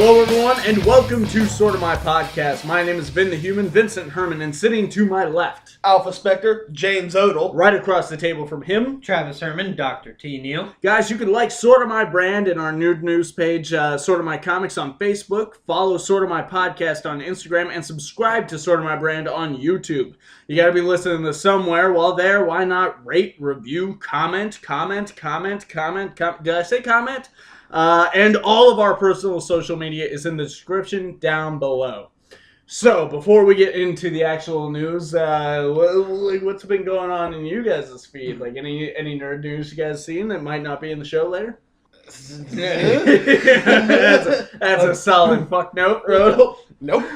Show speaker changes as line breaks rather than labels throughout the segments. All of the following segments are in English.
Hello everyone, and welcome to Sorta My Podcast. My name is Vin the Human, Vincent Herman, and sitting to my left,
Alpha Spectre, James Odle.
right across the table from him,
Travis Herman, Dr. T. Neal.
Guys, you can like Sorta My brand in our new news page, Sorta My Comics on Facebook, follow Sorta My Podcast on Instagram, and subscribe to Sorta My brand on YouTube. You gotta be listening to somewhere. While there, why not rate, review, comment? Did I say comment? And all of our personal social media is in the description down below. So, before we get into the actual news, what's been going on in you guys' feed? Like, any nerd news you guys seen that might not be in the show later? that's a solid fuck note, Rodel.
Nope.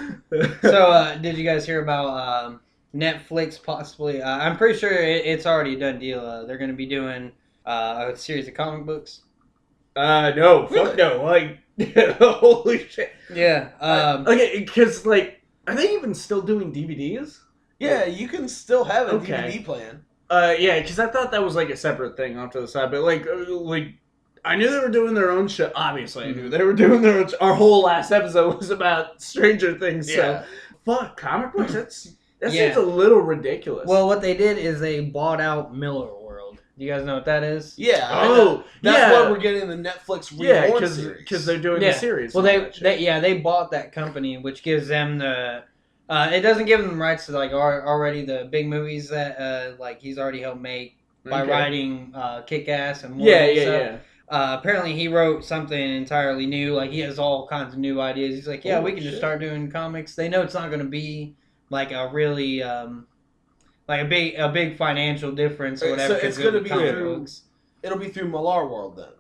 So, did you guys hear about Netflix possibly? I'm pretty sure it's already a done deal. They're going to be doing a series of comic books.
No, fuck no. Like, holy shit.
Yeah.
Okay, because, like, are they even still doing DVDs?
Yeah, you can still have a DVD plan.
Yeah, because I thought that was, like, a separate thing off to the side. But, like, I knew they were doing their own show. Obviously, I knew they were doing their own our whole last episode was about Stranger Things.
Yeah.
So, fuck, comic books? That seems a little ridiculous.
Well, what they did is they bought out Millarworld. Do you guys know what that is?
Yeah. That's why we're getting the Netflix Reborn series.
Because they're doing the series.
Well, they bought that company, which gives them the. It doesn't give them rights to like already the big movies that like he's already helped make by writing Kick-Ass and more.
Yeah.
Apparently he wrote something entirely new. Like he has all kinds of new ideas. He's like, we can just start doing comics. They know it's not going to be like a really like a big financial difference or whatever.
So it's going to be through. It'll be through Millarworld then.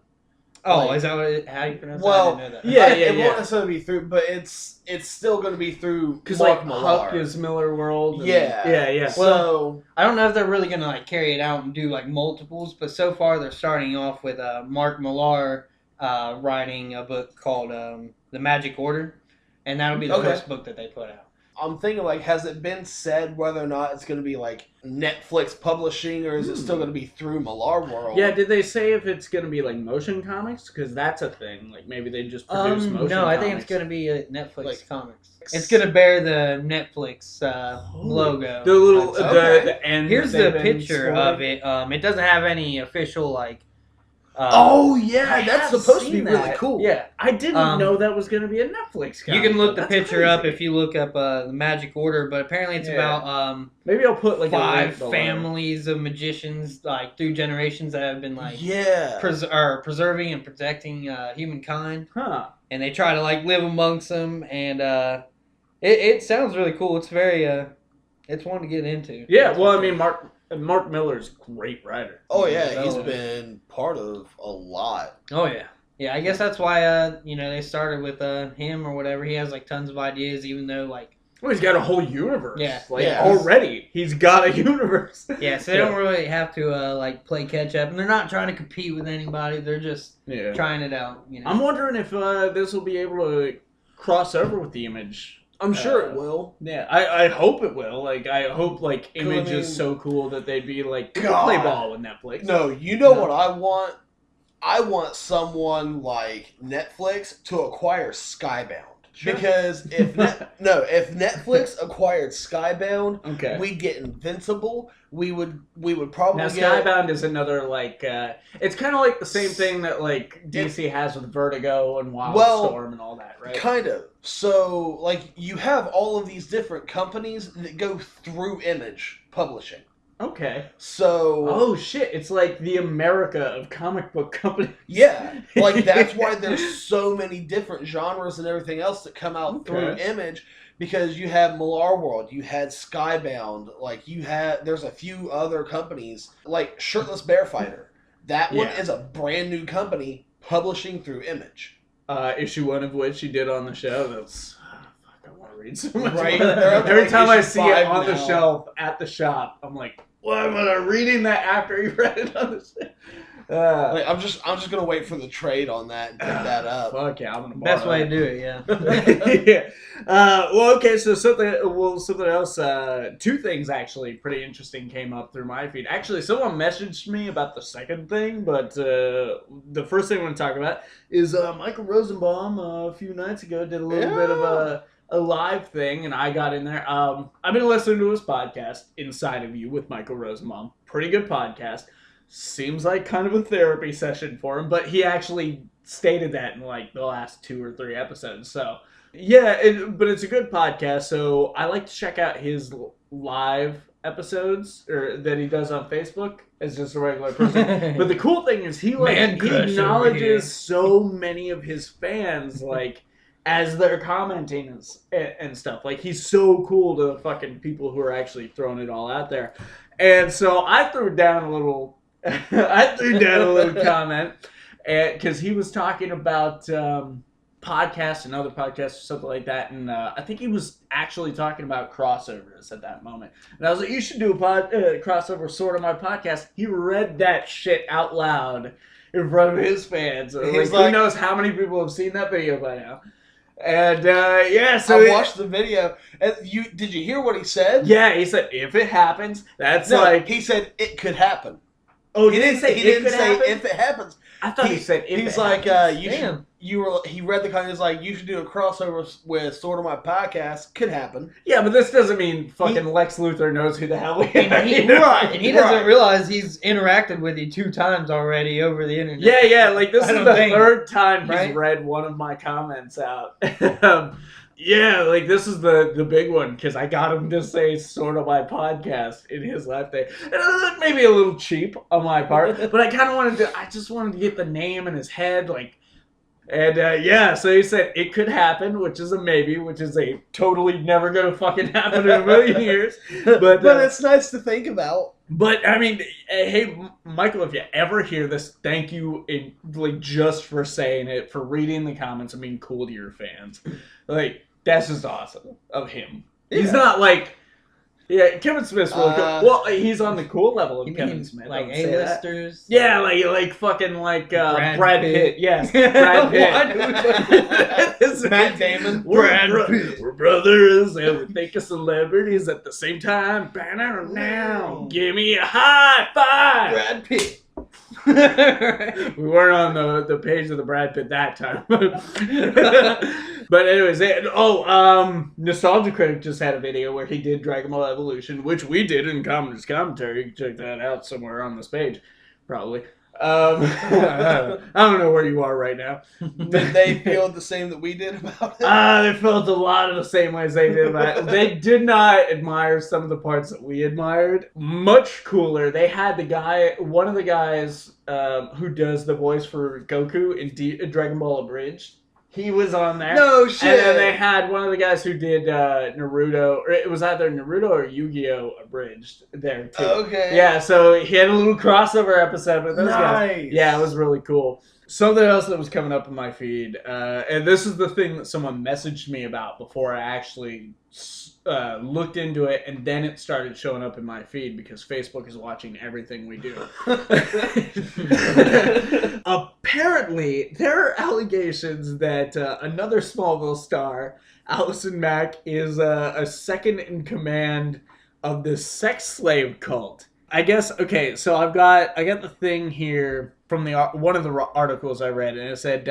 Oh, is that how you pronounce
well,
that? I didn't know that.
Yeah.
It won't necessarily be through, but it's still going to be through
because
Mark
like
Millar.
Huck is Millarworld.
Yeah.
Well, I don't know if they're really going to like carry it out and do like multiples, but so far they're starting off with Mark Millar writing a book called The Magic Order, and that'll be the first book that they put out.
I'm thinking, like, has it been said whether or not it's going to be, like, Netflix publishing, or is it still going to be through Millarworld?
Yeah, did they say if it's going to be, like, motion comics? Because that's a thing. Like, maybe they just produce motion comics.
No, I think it's going to be Netflix comics. It's going to bear the Netflix logo.
The little, the end.
Here's the picture of it. It doesn't have any official, like...
that's supposed to be really cool.
Yeah, I didn't know that was going to be a Netflix comic.
You can look the picture up if you look up the Magic Order, but apparently it's about
maybe I'll put like
5 families of magicians, like through generations that have been like preserving and protecting humankind.
Huh?
And they try to like live amongst them, and it sounds really cool. It's very it's one to get into.
Yeah, well, I mean, Mark Millar's a great writer.
Oh, yeah, he's been part of a lot.
Oh, yeah. Yeah, I guess that's why, they started with him or whatever. He has, like, tons of ideas, even though, like...
Well, he's got a whole universe.
Yeah.
Already. He's got a universe.
Yeah, so they don't really have to, play catch-up. And they're not trying to compete with anybody. They're just trying it out,
I'm wondering if this will be able to cross over with the Image.
I'm sure it will.
Yeah, I hope it will. Like, I hope, like, Image is so cool that they'd be like, play ball with Netflix.
No, you know what I want? I want someone like Netflix to acquire Skybound. Sure. Because if Netflix acquired Skybound, we'd get Invincible. We would probably
now Skybound is another like it's kind of like the same thing that like DC has with Vertigo and Wildstorm and all that, right?
Kind of. So like you have all of these different companies that go through Image Publishing.
Okay.
So...
Oh, shit. It's like the America of comic book companies.
Yeah. Like, that's why there's so many different genres and everything else that come out through Image. Because you have Millarworld, you had Skybound, like, there's a few other companies, like Shirtless Bear Fighter. That one is a brand new company publishing through Image.
Issue 1 of which you did on the show. That's... I want to read so much.
Right?
Every time I see it on the shelf at the shop, I'm like, why am I reading that after you read it on the shelf?
Like, I'm just gonna wait for the trade on that and pick that up.
Fuck yeah, I'm gonna borrow
Best way to do it, yeah.
yeah. Well, okay, so something else. Two things actually pretty interesting came up through my feed. Actually, someone messaged me about the second thing, but the first thing I want to talk about is Michael Rosenbaum a few nights ago did a little bit of a live thing, and I got in there. I've been listening to his podcast, Inside of You, with Michael Rosenbaum. Pretty good podcast. Seems like kind of a therapy session for him, but he actually stated that in like the last 2 or 3 episodes. So yeah, but it's a good podcast. So I like to check out his live episodes or that he does on Facebook as just a regular person. But the cool thing is he acknowledges so many of his fans like as they're commenting and stuff. Like he's so cool to the fucking people who are actually throwing it all out there. And so I threw down a little comment because he was talking about podcasts and other podcasts or something like that, and I think he was actually talking about crossovers at that moment. And I was like, "You should do a crossover sort of my podcast." He read that shit out loud in front of his fans. Like, who knows how many people have seen that video by now? And so
I watched the video. And did you hear what he said?
Yeah, he said if it happens,
he said it could happen.
Oh,
he didn't say if it happens.
I thought he said if
he's
it
like
happens.
he read the comment. He's like, you should do a crossover with Sort of My Podcast. Could happen.
Yeah, but this doesn't mean fucking Lex Luthor knows who the hell we are.
And he doesn't realize he's interacted with you 2 times already over the internet.
Yeah, like this is the 3rd time he's read one of my comments out. Yeah, like this is the big one because I got him to say Sort of My Podcast in his live day. And maybe a little cheap on my part, but I kind of just wanted to get the name in his head, like. And so he said it could happen, which is a maybe, which is a totally never gonna fucking happen in a million years. But
it's nice to think about.
But I mean, hey, Michael, if you ever hear this, thank you, just for saying it, for reading the comments and being cool to your fans. Like that's just awesome of him. Yeah. He's not like. Yeah, Kevin Smith's really cool. Well, he's on the cool level of Kevin Smith.
Like A-listers?
Yeah, like fucking like Brad Pitt. Yes, Brad Pitt.
Matt Damon.
We're brothers and we think of celebrities at the same time. Now, give me a high five.
Brad Pitt.
We weren't on the page of the Brad Pitt that time. But anyways, Nostalgia Critic just had a video where he did Dragon Ball Evolution, which we did in Commenters Commentary. You can check that out somewhere on this page, probably. I don't know where you are right now.
Did they feel the same that we did about it?
They felt a lot of the same ways they did about it. They did not admire some of the parts that we admired. Much cooler. They had one of the guys who does the voice for Goku in Dragon Ball Abridged. He was on there.
No shit.
And then they had one of the guys who did Naruto, or it was either Naruto or Yu-Gi-Oh! Abridged there too.
Okay.
Yeah, so he had a little crossover episode with those guys. Yeah, it was really cool. Something else that was coming up in my feed, and this is the thing that someone messaged me about before I actually looked into it, and then it started showing up in my feed because Facebook is watching everything we do. Apparently, there are allegations that another Smallville star, Allison Mack, is a second in command of this sex slave cult. I guess, okay, so I got the thing here from one of the articles I read, and it said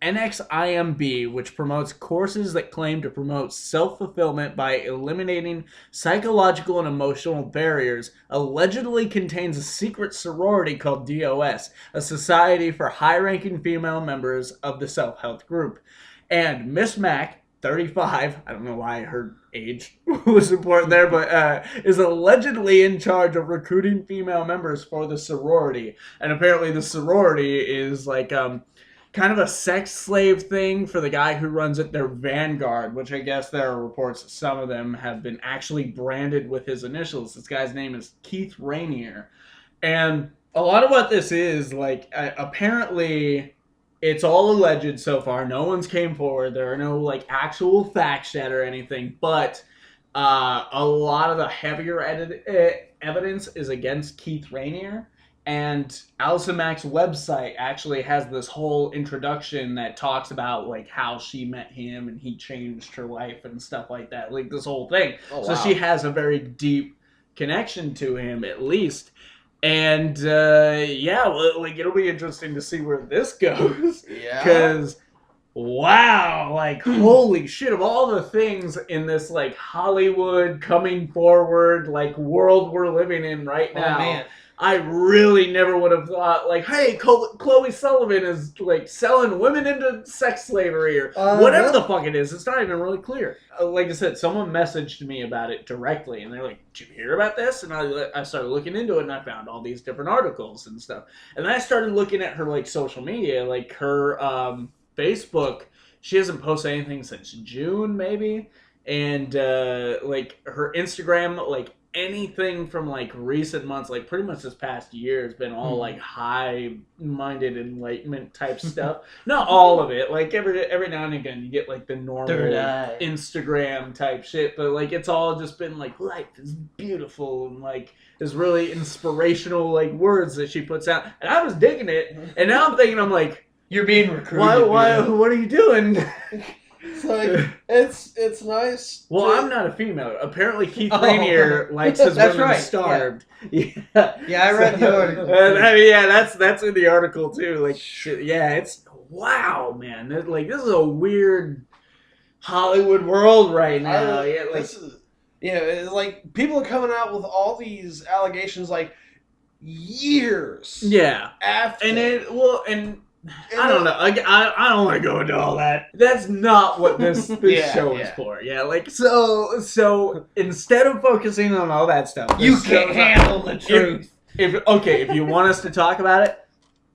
NXIMB, which promotes courses that claim to promote self-fulfillment by eliminating psychological and emotional barriers, allegedly contains a secret sorority called DOS, a society for high-ranking female members of the self-help group. And Miss Mack, 35, I don't know why her age was important there, but is allegedly in charge of recruiting female members for the sorority. And apparently the sorority is like kind of a sex slave thing for the guy who runs it, their Vanguard, which I guess there are reports that some of them have been actually branded with his initials. This guy's name is Keith Rainier. And a lot of what this is, like, apparently it's all alleged so far. No one's came forward. There are no like actual facts yet or anything. But a lot of the heavier evidence is against Keith Rainier. And Allison Mack's website actually has this whole introduction that talks about like how she met him and he changed her life and stuff like that. Like this whole thing.
Oh,
so
wow.
she has a very deep connection to him at least. And yeah, well, like it'll be interesting to see where this goes.
Yeah.
Because wow, like holy shit, of all the things in this like Hollywood coming forward like world we're living in right now.
Oh, man.
I really never would have thought, like, hey, Chloe Sullivan is, like, selling women into sex slavery or whatever the fuck it is. It's not even really clear. Like I said, someone messaged me about it directly, and they're like, did you hear about this? And I started looking into it, and I found all these different articles and stuff. And then I started looking at her, like, social media, like, her Facebook. She hasn't posted anything since June, maybe. And, like, her Instagram, like, anything from like recent months, like pretty much this past year has been all like high-minded enlightenment type stuff. Not all of it. Like every now and again you get like the normal Instagram type shit, but like it's all just been like life is beautiful and like there's really inspirational like words that she puts out. And I was digging it, and now I'm thinking, I'm like,
you're being recruited.
Why what are you doing?
It's like it's nice.
Well, I'm not a female. Apparently, Keith Rainier likes his women starved. Yeah,
I read the article.
I mean, yeah, that's in the article too. Like, yeah, it's wow, man. Like, this is a weird Hollywood world right now. Yeah, like,
it's like people are coming out with all these allegations like years.
Yeah,
after
and. I don't know. I don't want to go into all that. That's not what this show is for. Yeah, like so instead of focusing on all that stuff,
you can't handle the truth.
If you want us to talk about it,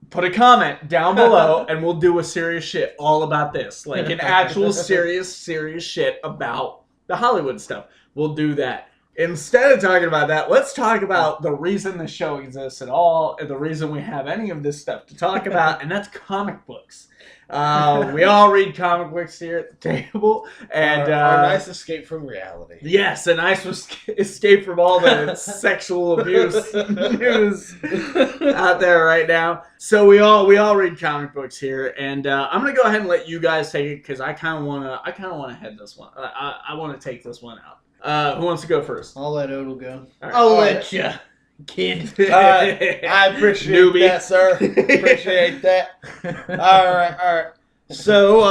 put a comment down below, and we'll do a serious shit all about this, like an actual serious shit about the Hollywood stuff. We'll do that. Instead of talking about that, let's talk about the reason the show exists at all, and the reason we have any of this stuff to talk about, and that's comic books. We all read comic books here at the table, and
our nice escape from reality.
Yes, a nice escape from all the sexual abuse news out there right now. So we all read comic books here, and I'm gonna go ahead and let you guys take it because I kind of wanna head this one. I want to take this one out. Who wants to go first?
I'll let Odle go.
Right.
I'll let you, kid.
I appreciate that, sir. Appreciate that. All right. So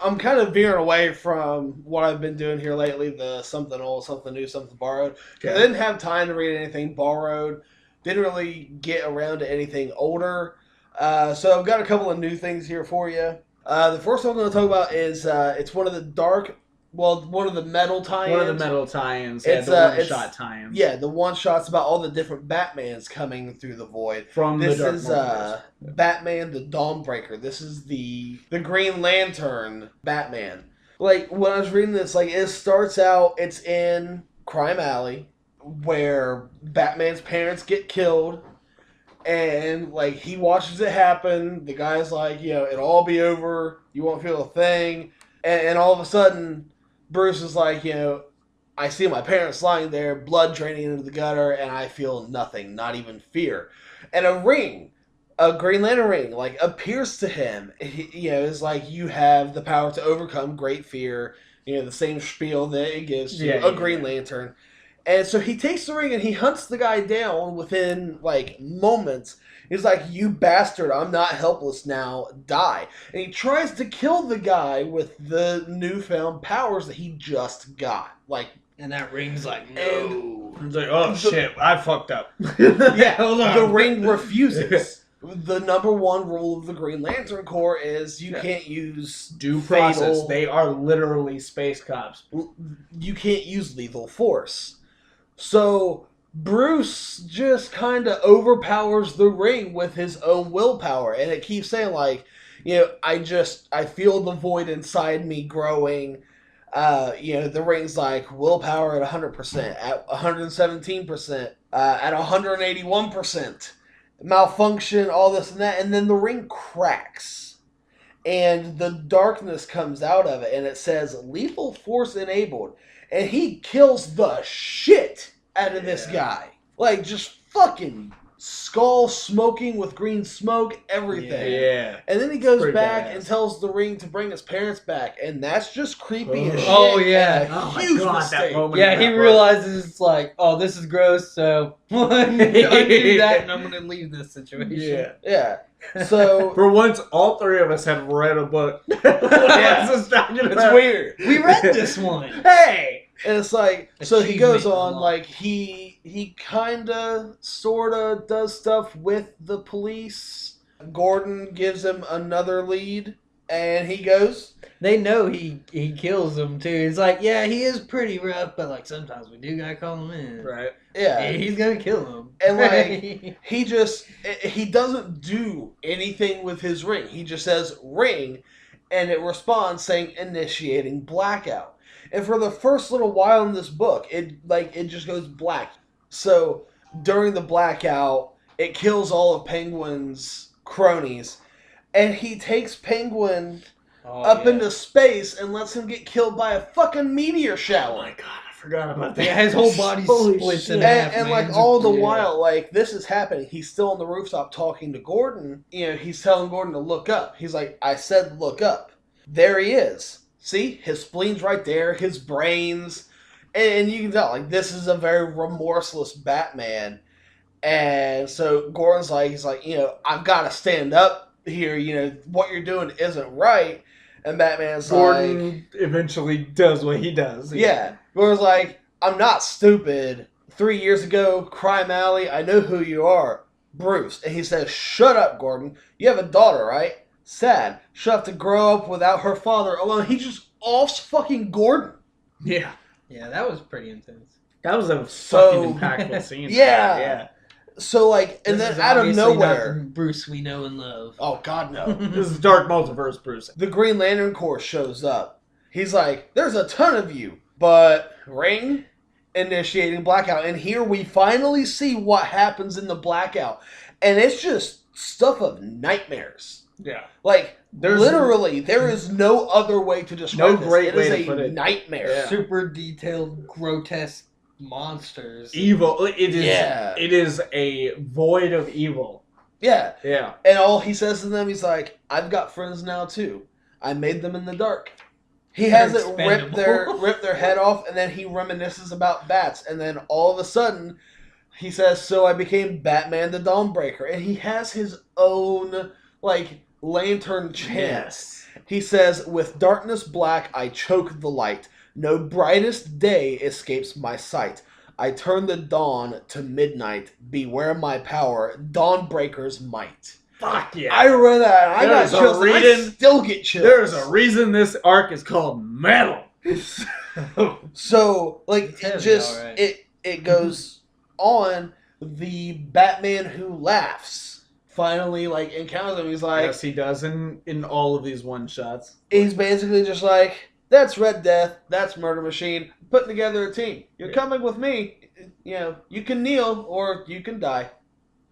I'm kind of veering away from what I've been doing here lately, the something old, something new, something borrowed. Okay. I didn't have time to read anything borrowed. Didn't really get around to anything older. So I've got a couple of new things here for you. The first one I'm going to talk about is it's one of the metal tie-ins.
One of the metal tie-ins. Yeah, the one-shot tie-ins.
Yeah, the one-shots about all the different Batmans coming through the void.
This
is Batman the Dawnbreaker. This is the Green Lantern Batman. Like, when I was reading this, like, it starts out, it's in Crime Alley, where Batman's parents get killed, and, like, he watches it happen. The guy's like, it'll all be over. You won't feel a thing. And all of a sudden, Bruce is like, I see my parents lying there, blood draining into the gutter, and I feel nothing, not even fear. And a ring, a Green Lantern ring, like, appears to him. It's like, you have the power to overcome great fear, the same spiel that it gives to a Green Lantern. And so he takes the ring and he hunts the guy down within, like, moments. He's like, you bastard, I'm not helpless now, die. And he tries to kill the guy with the newfound powers that he just got. Like,
and that ring's like, no.
It's like, oh shit, I fucked up.
Yeah, the ring refuses. The number one rule of the Green Lantern Corps is you can't use
due process. They are literally space cops.
You can't use lethal force. So Bruce just kind of overpowers the ring with his own willpower, and it keeps saying, like, I feel the void inside me growing. The ring's like willpower at 100%, at 117%, at 181%, malfunction, all this and that, and then the ring cracks, and the darkness comes out of it, and it says lethal force enabled. And he kills the shit out of this guy. Like, just fucking skull smoking with green smoke, everything.
Yeah.
And then he goes
Pretty
back
badass.
and tells the Ring to bring his parents back, and that's just creepy as shit.
Oh, yeah.
And a
Oh my
huge
God,
mistake.
that moment.
Yeah, he
Yeah,
realizes it's like, oh, this is gross, so I'm gonna do that, and I'm gonna leave this situation.
Yeah.
Yeah. So
For once, all three of us have read a book.
Yeah. it's weird.
We read this one.
Hey!
And it's like, so he goes
Achievement
on,
unlocked.
like, he kinda, sorta does stuff with the police. Gordon gives him another lead, and he goes,
They know he kills them too. It's like, yeah, he is pretty rough, but like sometimes we do gotta call him in.
Right.
yeah.
He's gonna kill him.
And, like, he doesn't do anything with his ring. He just says, ring, and it responds saying, initiating blackout. And for the first little while in this book, it just goes black. So during the blackout, it kills all of Penguin's cronies, and he takes Penguin up into space and lets him get killed by a fucking meteor shower.
Oh my God, I forgot about that.
Yeah, his whole body
Holy
splits
shit.
in half.
And
man.
like all the
Yeah.
while, like this is happening, he's still on the rooftop talking to Gordon. You know, he's telling Gordon to look up. He's like, I said look up. There he is. See? His spleen's right there, his brains. And you can tell, like, this is a very remorseless Batman. And so Gordon's like, he's like, you know, I've got to stand up here. You know, what you're doing isn't right. And Batman's like...
Gordon eventually does what he does.
Yeah. Gordon's like, I'm not stupid. 3 years ago, Crime Alley, I know who you are. Bruce. And he says, shut up, Gordon. You have a daughter, right? Sad. She'll have to grow up without her father alone. He just offs fucking Gordon.
Yeah.
Yeah, that was pretty intense.
That was a
So-
fucking impactful scene.
Yeah.
Yeah.
So, like, and
This
then
is
out of
obviously not
nowhere...
the Bruce we know and love.
Oh, God, no.
This is Dark Multiverse, Bruce.
The Green Lantern Corps shows up. He's like, there's a ton of you. But Ring initiating blackout. And here we finally see what happens in the blackout. And it's just stuff of nightmares.
Yeah.
Like,
There's
literally, there is no other way to describe
No
this.
great
It
way
is
to put
a
it.
nightmare.
Yeah.
Super detailed, grotesque monsters.
Evil. It is.
Yeah.
It is a void of evil.
Yeah.
Yeah.
And all he says to them, he's like, I've got friends now, too. I made them in the dark. He
They're
has it rip
expendable.
their head off, and then he reminisces about bats. And then all of a sudden, he says, so I became Batman the Dawnbreaker. And he has his own, like, lantern chant.
Yes.
He says, with darkness black, I choke the light. No brightest day escapes my sight. I turn the dawn to midnight. Beware my power, Dawnbreaker's might.
Fuck yeah.
I read that, and I
There's
got
a
chills, and I
reading-
still get chills.
There's a reason this arc is called Metal.
So, like,
It's
it
heavy,
just,
alright.
it goes on. The Batman who laughs finally, like, encounters him. He's like,
Yes, he does in all of these one shots.
he's basically just like, that's Red Death, that's Murder Machine, putting together a team. You're coming with me. You know, you can kneel or you can die.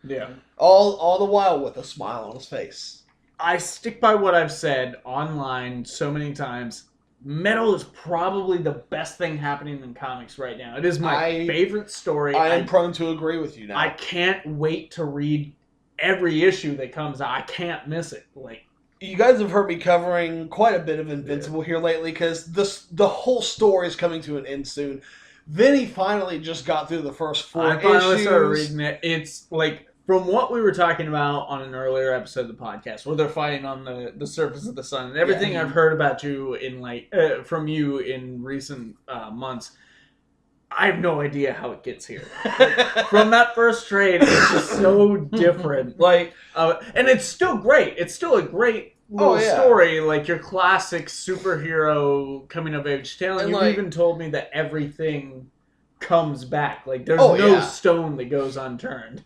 Yeah.
All the while with a smile on his face.
I stick by what I've said online so many times. Metal is probably the best thing happening in comics right now. It is my favorite story.
I am prone to agree with you now.
I can't wait to read every issue that comes out. I can't miss it. Like,
you guys have heard me covering quite a bit of Invincible here lately because the whole story is coming to an end soon. Vinny finally just got through the first 4
I finally
issues.
started reading it. It's like, from what we were talking about on an earlier episode of the podcast, where they're fighting on the surface of the sun, and everything
Yeah.
I've heard about you in from you in recent months, I have no idea how it gets here. From that first trade, it's just so different. Like, and it's still great. It's still a great little story, like your classic superhero coming of age tale. And you've
like,
even told me that everything comes back. Like, there's
Oh,
no
yeah.
stone that goes unturned.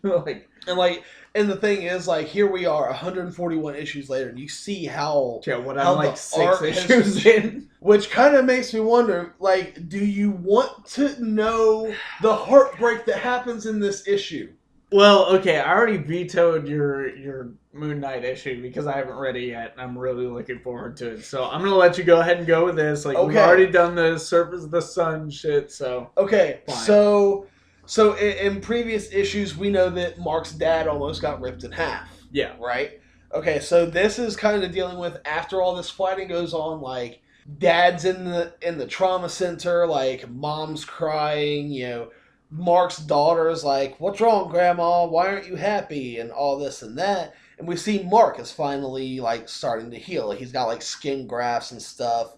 Like,
and the thing is, like, here we are 141 issues later, and you see how
yeah, what
how
I'm like
the
6
art
issues
has-
in.
which kind of makes me wonder, like, do you want to know the heartbreak that happens in this issue?
Well, okay, I already vetoed your Moon Knight issue because I haven't read it yet, and I'm really looking forward to it. So I'm gonna let you go ahead and go with this. Like, we've
Okay.
already done the surface of the sun shit, so
Okay,
Fine.
so So in previous issues, we know that Mark's dad almost got ripped in half.
Yeah.
Right? Okay, so this is kind of dealing with, after all this fighting goes on, like, dad's in the trauma center, like, mom's crying, you know, Mark's daughter's like, what's wrong, Grandma? Why aren't you happy? And all this and that. And we see Mark is finally, like, starting to heal. Like, he's got, like, skin grafts and stuff.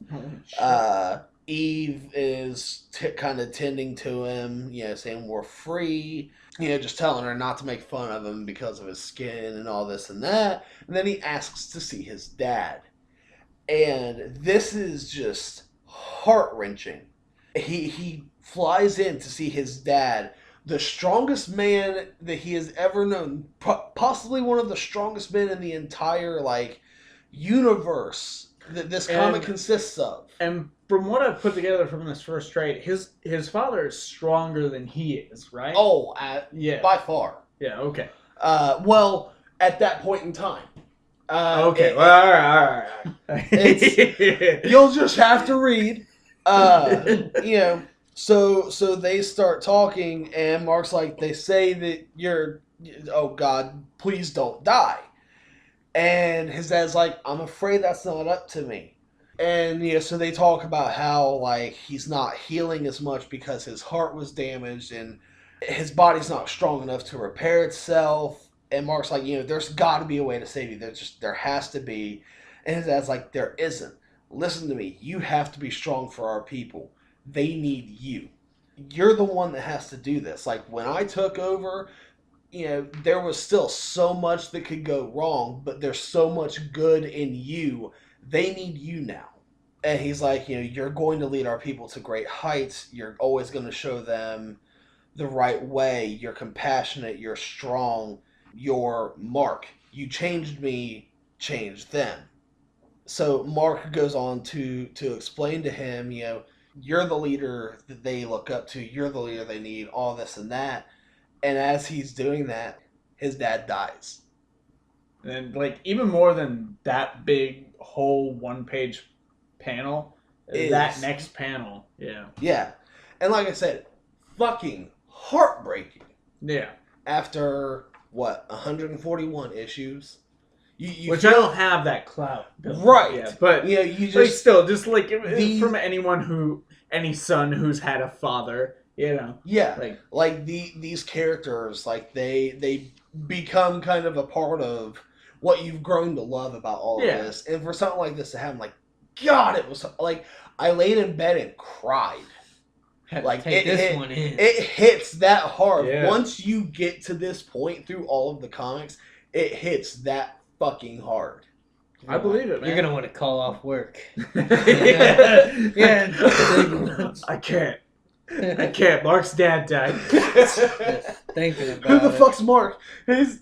Eve is kind of tending to him, you know, saying we're free, you know, just telling her not to make fun of him because of his skin and all this and that. And then he asks to see his dad. And this is just heart-wrenching. He flies in to see his dad, the strongest man that he has ever known, possibly one of the strongest men in the entire, like, universe that this comic consists of.
And from what I've put together from this first trade, his father is stronger than he is, right?
Oh,
yeah,
by far.
Yeah, okay.
Well, at that point in time.
Okay, all right.
You'll just have to read. You know, so they start talking, and Mark's like, they say that you're, oh God, please don't die. And his dad's like, I'm afraid that's not up to me. And, you know, so they talk about how, like, he's not healing as much because his heart was damaged and his body's not strong enough to repair itself. And Mark's like, you know, there's got to be a way to save you. There has to be. And his dad's like, there isn't. Listen to me. You have to be strong for our people. They need you. You're the one that has to do this. Like, when I took over, you know, there was still so much that could go wrong, but there's so much good in you. They need you now. And he's like, you know, you're going to lead our people to great heights. You're always going to show them the right way. You're compassionate. You're strong. You're Mark. You changed me, changed them. So Mark goes on to explain to him, you know, you're the leader that they look up to. You're the leader they need, all this and that. And as he's doing that, his dad dies.
And, like, even more than that big whole one-page panel, that next panel, yeah.
Yeah. And like I said, fucking heartbreaking.
Yeah.
After, 141 issues?
Which feel, I don't have that clout.
Right.
Yeah, but,
you know, you just...
Like, still, just, like, from any son who's had a father... You know,
yeah, like these characters, like they become kind of a part of what you've grown to love about all of this. And for something like this to happen, like, God, it was like I laid in bed and cried. Like it hits that hard. Yeah. Once you get to this point through all of the comics, it hits that fucking hard.
I believe it, man.
You're gonna want to call off work.
Yeah. I can't. I can't. Mark's dad died.
Thinking about
Who the fuck's Mark? He's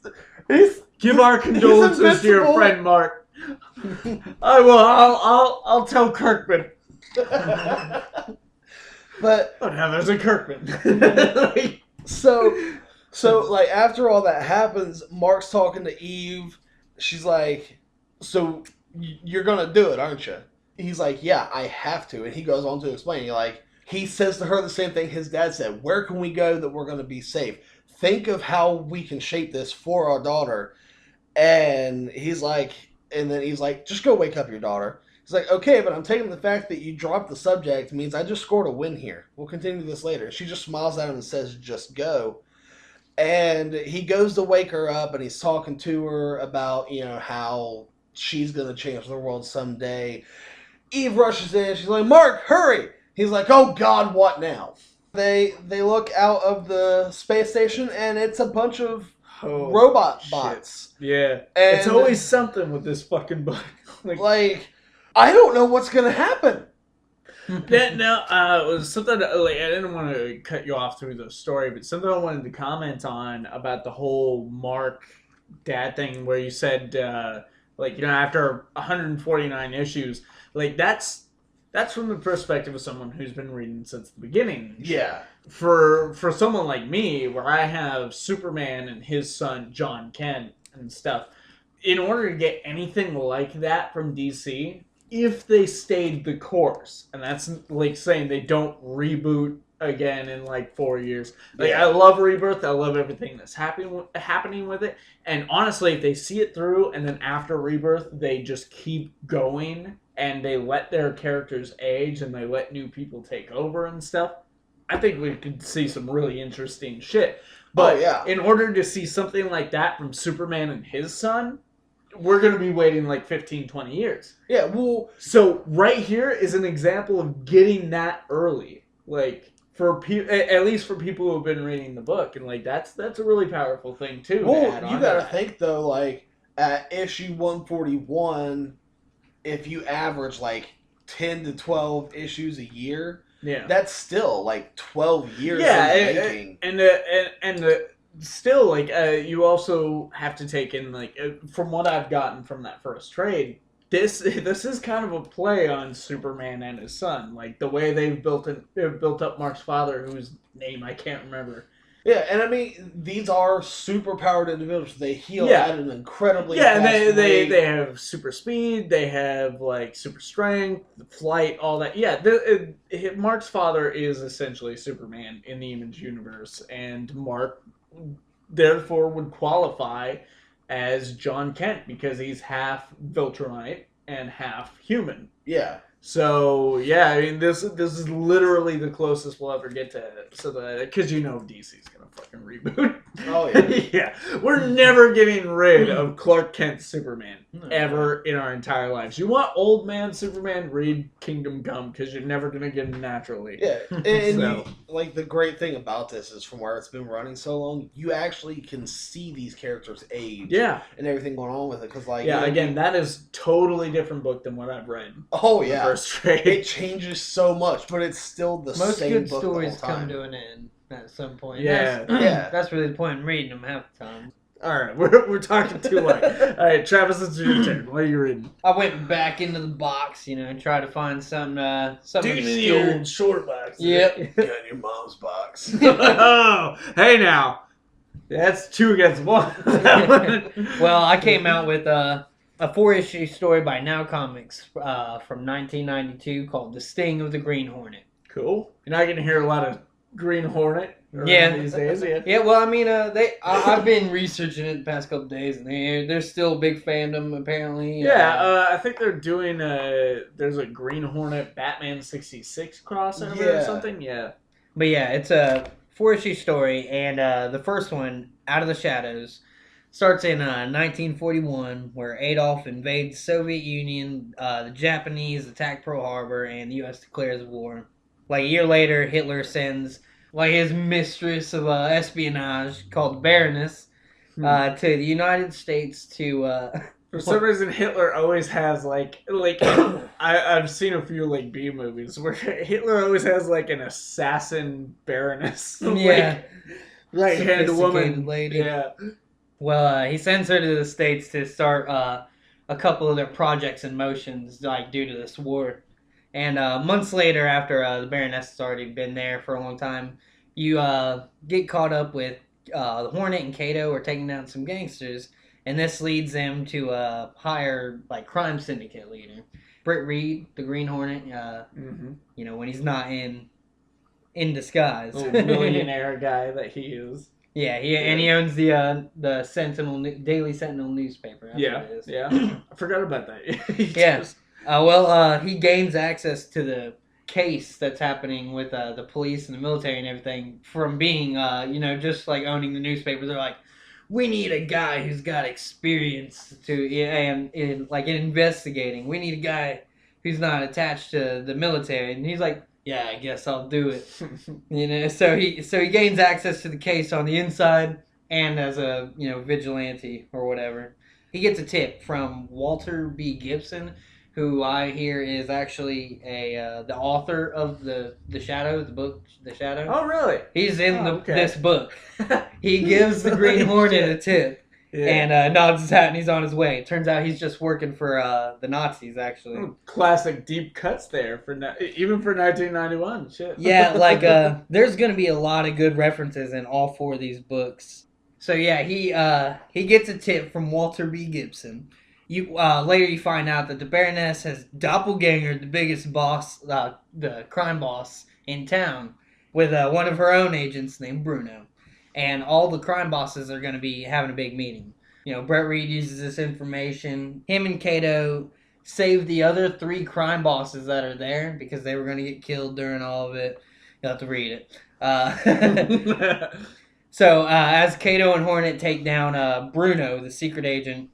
give our condolences to your friend Mark. I will. I'll tell Kirkman.
But
now there's a Kirkman.
So like after all that happens, Mark's talking to Eve. She's like, "So you're gonna do it, aren't you?" He's like, "Yeah, I have to." And he goes on to explain. He says to her the same thing his dad said. Where can we go that we're going to be safe? Think of how we can shape this for our daughter. And he's like, just go wake up your daughter. He's like, okay, but I'm taking the fact that you dropped the subject means I just scored a win here. We'll continue this later. She just smiles at him and says, just go. And he goes to wake her up and he's talking to her about, you know, how she's going to change the world someday. Eve rushes in. She's like, Mark, hurry. He's like, oh God, what now? They look out of the space station and it's a bunch of robot bots.
Yeah. And it's always something with this fucking bot.
like, I don't know what's going to happen.
It was something, like, I didn't want to cut you off through the story, but something I wanted to comment on about the whole Mark dad thing where you said, like, you know, after 149 issues, like, that's from the perspective of someone who's been reading since the beginning.
Yeah.
For someone like me, where I have Superman and his son, John Kent, and stuff, in order to get anything like that from DC, if they stayed the course, and that's like saying they don't reboot again in like 4 years. Like,
Yeah.
I love Rebirth. I love everything that's happening with it. And honestly, if they see it through and then after Rebirth, they just keep going and they let their characters age and they let new people take over and stuff, I think we could see some really interesting shit. But in order to see something like that from Superman and his son, we're going to be waiting like 15, 20 years.
Yeah, well...
So right here is an example of getting that early. Like, for at least for people who have been reading the book. And, like, that's a really powerful thing, too.
Well, you got to think, though, like, at issue 141, if you average, like, 10 to 12 issues a year... Yeah, that's still like 12 years.
Making. And still, like, you also have to take in, like, from what I've gotten from that first trade, this is kind of a play on Superman and his son, like the way they've built up Mark's father, whose name I can't remember.
Yeah, and I mean, these are super powered individuals. They heal at an incredibly
fast
rate.
They have super speed, they have, like, super strength, flight, all that. Yeah, Mark's father is essentially Superman in the Image universe, and Mark, therefore, would qualify as John Kent, because he's half Viltrumite and half human.
Yeah.
So, yeah, I mean, this is literally the closest we'll ever get to it. So because DC's going to fucking reboot.
Oh, yeah.
Yeah. We're never getting rid of Clark Kent Superman ever in our entire lives. You want old man Superman? Read Kingdom Come, because you're never going to get him naturally.
Yeah. And like, the great thing about this is, from where it's been running so long, you actually can see these characters age.
Yeah.
And everything going on with it. Cause, like,
yeah, again, that is totally different book than what I've read.
Oh, yeah.
First trade.
It changes so much, but it's still the
Most
same
good
book
stories
the whole time.
come to an end at some point.
Yeah.
That's really the point in reading them half the time.
All right, we're talking too long. All right, Travis, it's your turn. What are you reading?
I went back into the box, and tried to find something
Dig into the old short box.
Yep.
Got your mom's box.
Oh, hey now. That's 2 against 1.
Well, I came out with a 4-issue story by Now Comics from 1992 called The Sting of the Green Hornet.
Cool. You're not going to hear a lot of Green Hornet these days.
Yeah, well, I mean, I've been researching it the past couple days, and there's still a big fandom, apparently.
I think they're doing there's a Green Hornet Batman 66 crossover or something. Yeah.
But yeah, it's a 4-issue story, and the first one, Out of the Shadows, starts in 1941, where Adolf invades Soviet Union, the Japanese attack Pearl Harbor, and the U.S. declares war. Like, a year later, Hitler sends, like, his mistress of espionage, called Baroness, to the United States to...
For some reason, Hitler always has, like I've seen a few, like, B movies where Hitler always has, like, an assassin Baroness.
Yeah.
Right-handed woman.
Lady.
Yeah.
Well, he sends her to the States to start a couple of their projects in motions, like, due to this war. And months later, after the Baroness has already been there for a long time, you get caught up with the Hornet and Kato are taking down some gangsters, and this leads them to hire, like, crime syndicate leader Britt Reed, the Green Hornet. When he's not in disguise,
millionaire guy that he is.
Yeah, and he owns the Sentinel Daily Sentinel newspaper. That's what it is.
Yeah. I forgot about that.
Yeah. He gains access to the case that's happening with the police and the military and everything from being, just like owning the newspapers. They're like, we need a guy who's got experience in investigating. We need a guy who's not attached to the military. And he's like, yeah, I guess I'll do it. So he gains access to the case on the inside and as a, vigilante or whatever. He gets a tip from Walter B. Gibson, who I hear is actually the author of the Shadow, the book The Shadow.
Oh, really?
He's in this book. He gives the Green Hornet a tip and nods his hat, and he's on his way. It turns out he's just working for the Nazis, actually.
Classic deep cuts there even for 1991. Shit.
Yeah, like there's gonna be a lot of good references in all 4 of these books. So yeah, he gets a tip from Walter B. Gibson. Later you find out that the Baroness has doppelgangered the biggest boss, the crime boss in town, with one of her own agents named Bruno. And all the crime bosses are going to be having a big meeting. You know, Brett Reed uses this information. Him and Kato save the other 3 crime bosses that are there because they were going to get killed during all of it. You'll have to read it. So, as Kato and Hornet take down Bruno, the secret agent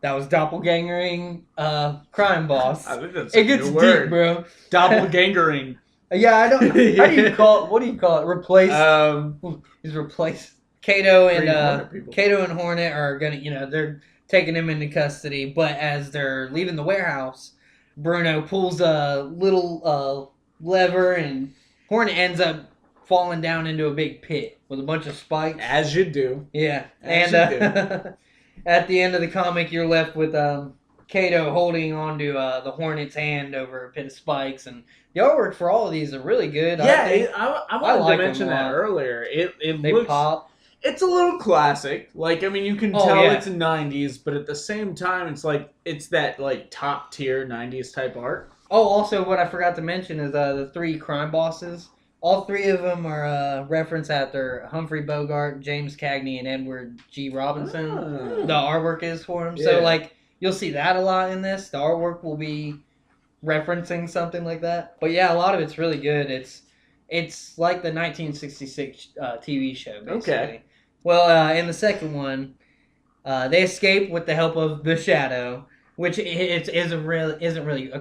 that was doppelgangering crime boss.
I think that's
it gets
a new word.
deep, bro.
Doppelgangering.
Yeah, I don't. How do you call it? What do you call it? Replace. He's replaced. Kato and Hornet are gonna. You know, they're taking him into custody. But as they're leaving the warehouse, Bruno pulls a little lever, and Hornet ends up falling down into a big pit with a bunch of spikes.
As you do.
Yeah, and at the end of the comic, you're left with Kato holding onto the Hornet's hand over a pit of spikes, and the artwork for all of these are really good.
Yeah, I wanted
like
to mention that earlier. They looks,
pop.
It's a little classic. Like, I mean, you can tell it's 90s, but at the same time, it's that like top tier 90s type art.
Oh, also, what I forgot to mention is the 3 crime bosses. All 3 of them are referenced after Humphrey Bogart, James Cagney, and Edward G. Robinson.
Oh.
The artwork is for them.
Yeah.
So, like, you'll see that a lot in this. The artwork will be referencing something like that. But yeah, a lot of it's really good. It's like the 1966 TV show, basically. Okay. Well, in the second one, they escape with the help of the Shadow, which isn't really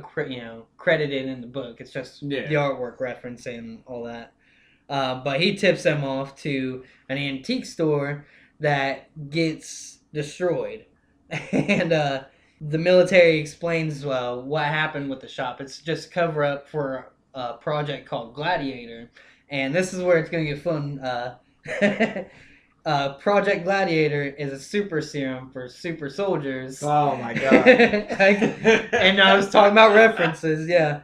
credited in the book. It's just the artwork referencing all that. But he tips them off to an antique store that gets destroyed, and the military explains what happened with the shop. It's just a cover up for a project called Gladiator, and this is where it's going to get fun. Project Gladiator is a super serum for super soldiers.
Oh my god!
And I was talking about references, yeah.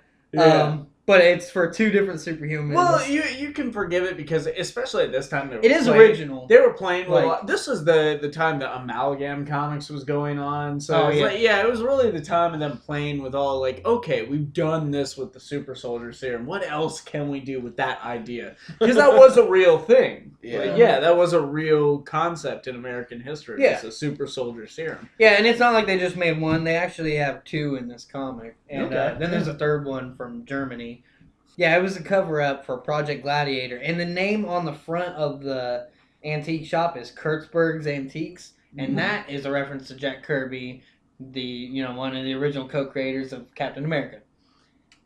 But it's for 2 different superhumans.
Well, you can forgive it because, especially at this time,
it is original.
They were playing with a lot. This was the time that Amalgam Comics was going on. So it was really the time of them playing with all like, okay, we've done this with the super soldier serum. What else can we do with that idea? Because that was a real thing. That was a real concept in American history.
Yeah.
It's a super soldier serum.
Yeah, and it's not like they just made 1. They actually have 2 in this comic. And then there's a 3rd one from Germany. Yeah, it was a cover-up for Project Gladiator. And the name on the front of the antique shop is Kurtzberg's Antiques. And that is a reference to Jack Kirby, one of the original co-creators of Captain America.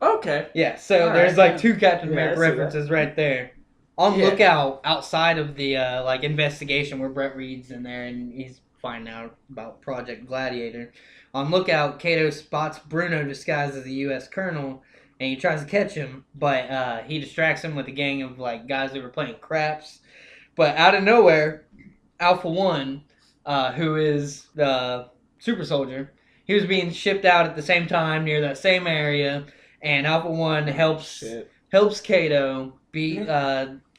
Okay.
Yeah, so there's 2 Captain America references right there. On lookout outside of the investigation where Brett Reed's in there and he's finding out about Project Gladiator. On lookout, Kato spots Bruno disguised as a U.S. colonel, and he tries to catch him, but he distracts him with a gang of guys that were playing craps. But out of nowhere, Alpha 1, who is the super soldier, he was being shipped out at the same time near that same area, and Alpha 1 helps Kato beat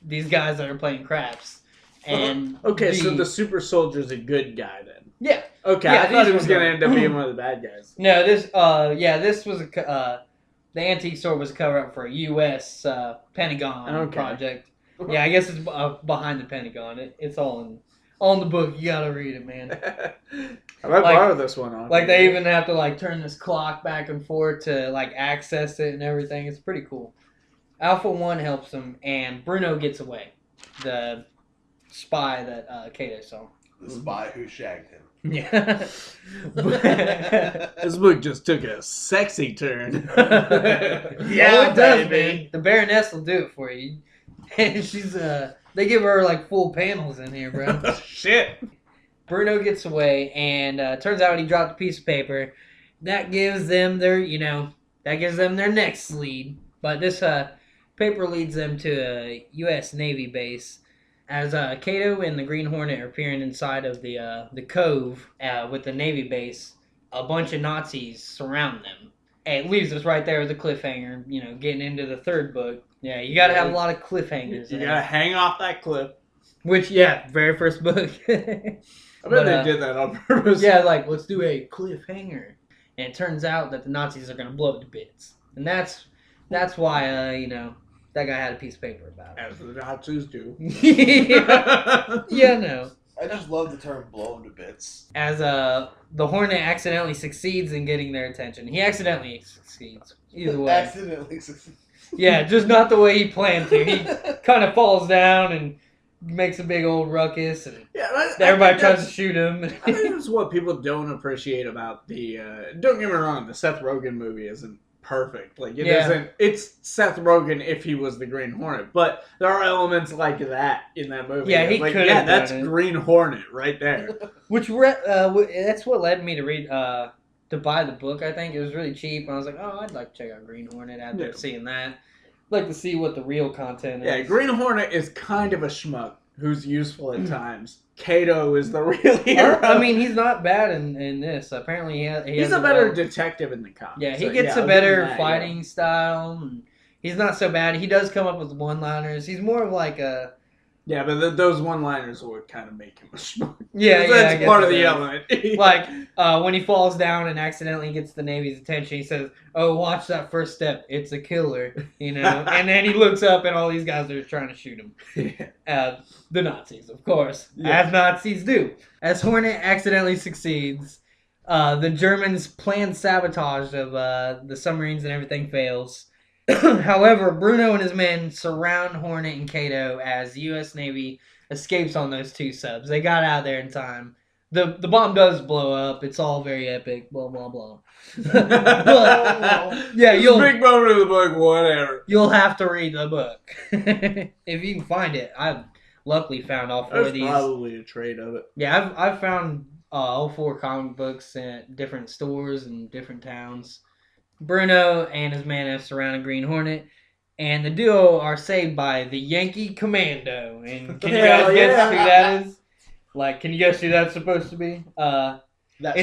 these guys that are playing craps. And
so the super soldier's a good guy then.
Yeah.
Okay, I thought he was going to end up being one of the bad guys.
No, this was the antique store was a cover-up for a U.S. Pentagon project. Yeah, I guess it's behind the Pentagon. It's all in the book. You gotta read it, man.
I might borrow this one on.
They even have to turn this clock back and forth to access it and everything. It's pretty cool. Alpha 1 helps him, and Bruno gets away. The spy that Kato saw.
The spy who shagged him.
Yeah.
This book just took a sexy turn.
Yeah, it does, man. The Baroness will do it for you. And she's they give her full panels in here, bro.
Shit.
Bruno gets away, and turns out he dropped a piece of paper. That gives them their next lead. But this paper leads them to a U.S. Navy base. As Kato and the Green Hornet are peering inside of the cove with the Navy base, a bunch of Nazis surround them. And it leaves us right there with a cliffhanger, getting into the 3rd book. Yeah, you gotta have a lot of cliffhangers.
You gotta hang off that cliff.
Which, very first book.
I bet they did that on purpose.
Yeah, let's do a cliffhanger. And it turns out that the Nazis are gonna blow it to bits. And that's why, that guy had a piece of paper about it.
As the Nazis do.
Yeah, no.
I just love the term blown to bits.
As the Hornet accidentally succeeds in getting their attention. He accidentally succeeds. Either way.
Accidentally succeeds.
Yeah, just not the way he planned to. He kind of falls down and makes a big old ruckus, and everybody tries to shoot him.
I think that's what people don't appreciate about the. Don't get me wrong, the Seth Rogen movie isn't perfect. Like it isn't. It's Seth Rogen if he was the Green Hornet, but there are elements like that in that movie.
Yeah, he
like,
could.
Yeah, that's Green Hornet right there.
Which that's what led me to read. To buy the book, I think. It was really cheap, and I was like, oh, I'd like to check out Green Hornet after seeing that. I'd like to see what the real content is.
Yeah, Green Hornet is kind of a schmuck who's useful at times. Kato is the real hero.
I mean, he's not bad in this. Apparently,
he's a better detective in the comics.
Yeah, he gets a better fighting style. And he's not so bad. He does come up with one-liners. He's more of like a...
Yeah, but those one-liners would kind of make him a schmuck.
Yeah,
that's part of the element.
Like, when he falls down and accidentally gets the Navy's attention, he says, oh, watch that first step. It's a killer, you know? And then he looks up and all these guys are trying to shoot him. The Nazis, of course, as Nazis do. As Hornet accidentally succeeds, the Germans' planned sabotage of the submarines and everything fails. However, Bruno and his men surround Hornet and Kato as the U.S. Navy escapes on those two subs. They got out there in time. The bomb does blow up. It's all very epic. Blah blah blah. But, yeah,
big moment of the book. Whatever.
You'll have to read the book if you can find it. I've luckily found all 4 of these.
Probably a trade of it.
Yeah, I've found all 4 comic books at different stores in different towns. Bruno and his men have surrounded Green Hornet, and the duo are saved by the Yankee Commando. And can you guys guess who that is? Like, can you guess who that's supposed to be?
That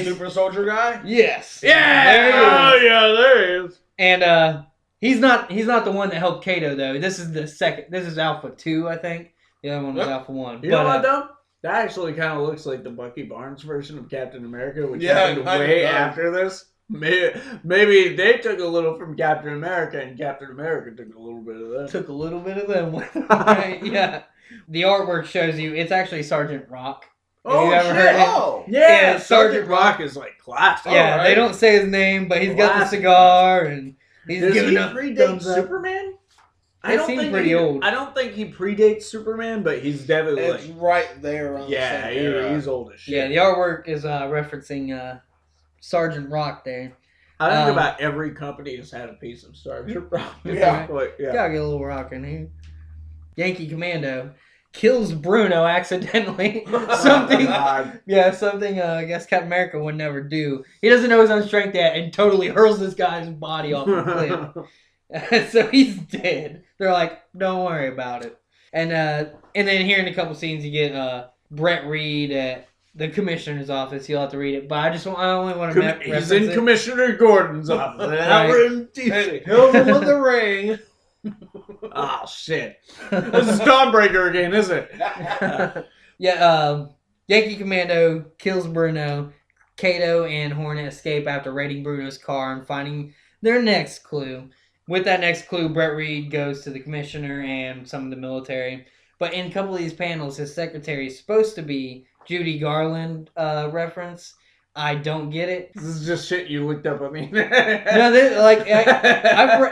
super soldier guy?
Yes.
Yeah.
There he is.
Oh yeah, there he is.
And he's not the one that helped Kato though. This is the second. This is Alpha 2, I think. The other one was Alpha 1.
You know what though? That actually kind of looks like the Bucky Barnes version of Captain America, which happened way after this. Maybe they took a little from Captain America, and Captain America took a little bit of that.
Took a little bit of them. Right? Yeah. The artwork shows you it's actually Sergeant Rock.
Oh,
ever heard it?
Oh,
yeah, Sergeant Rock is like classic.
Yeah, they don't say his name, but he's got the cigar and he's giving up.
Predate Superman?
It seems pretty old.
I don't think he predates Superman, but he's definitely
it's right there. On
he's old as shit.
Yeah, the artwork is referencing Sergeant Rock there.
I think about every company has had a piece of Sergeant Rock.
Yeah. Gotta get a little rock in here. Yankee Commando kills Bruno accidentally. Something I guess Captain America would never do. He doesn't know his own strength yet and totally hurls this guy's body off the cliff. So he's dead. They're like, don't worry about it. And then here in a couple scenes you get Brett Reed at the commissioner's office. You'll have to read it, but I only want to reference
He's in Commissioner Gordon's office.
Hills him with the ring.
Oh shit! This is Dawnbreaker again, is it?
Yankee Commando kills Bruno. Kato and Hornet escape after raiding Bruno's car and finding their next clue. With that next clue, Brett Reed goes to the commissioner and some of the military. But in a couple of these panels, his secretary is supposed to be Judy Garland reference. I don't get it.
This is just shit you looked up. I mean,
no,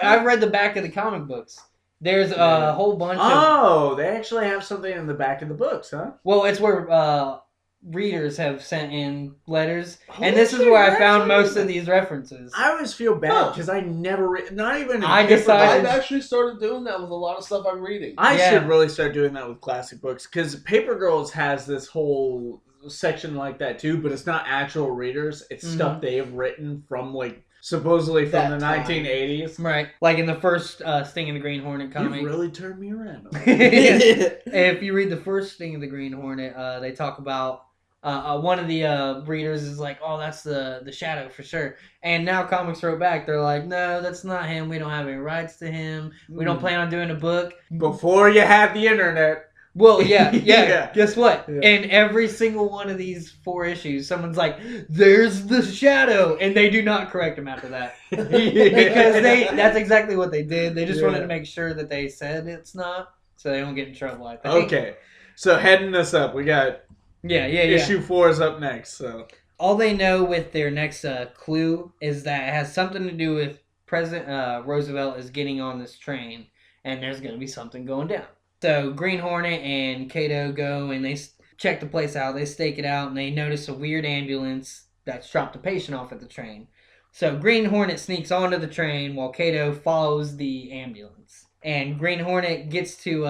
I've read the back of the comic books. There's a whole bunch of...
Oh, they actually have something in the back of the books, huh?
Well, it's where readers have sent in letters, and this is where I found most of these references.
I always feel bad because I never read... Not even...
I've
actually started doing that with a lot of stuff I'm reading.
I should really start doing that with classic books, because Paper Girls has this whole section like that too, but it's not actual readers. It's stuff they have written from supposedly from the 1980s.
Right. Like in the first Sting of the Green Hornet comic.
You really turned me around.
If you read the first Sting of the Green Hornet, they talk about one of the readers is like, oh, that's the Shadow for sure. And now Comics wrote back. They're like, no, that's not him. We don't have any rights to him. We don't plan on doing a book.
Before you had the internet,
Well, yeah.
Yeah.
Guess what?
Yeah.
In every single one of these 4 issues, someone's like, "There's the shadow," and they do not correct him after that because that's exactly what they did. They just wanted to make sure that they said it's not, so they don't get in trouble. I think.
Okay, so heading this up, we got issue 4 is up next. So
all they know with their next clue is that it has something to do with President Roosevelt is getting on this train, and there's going to be something going down. So Green Hornet and Kato go and they check the place out. They stake it out and they notice a weird ambulance that's dropped a patient off at the train. So Green Hornet sneaks onto the train while Kato follows the ambulance. And Green Hornet gets to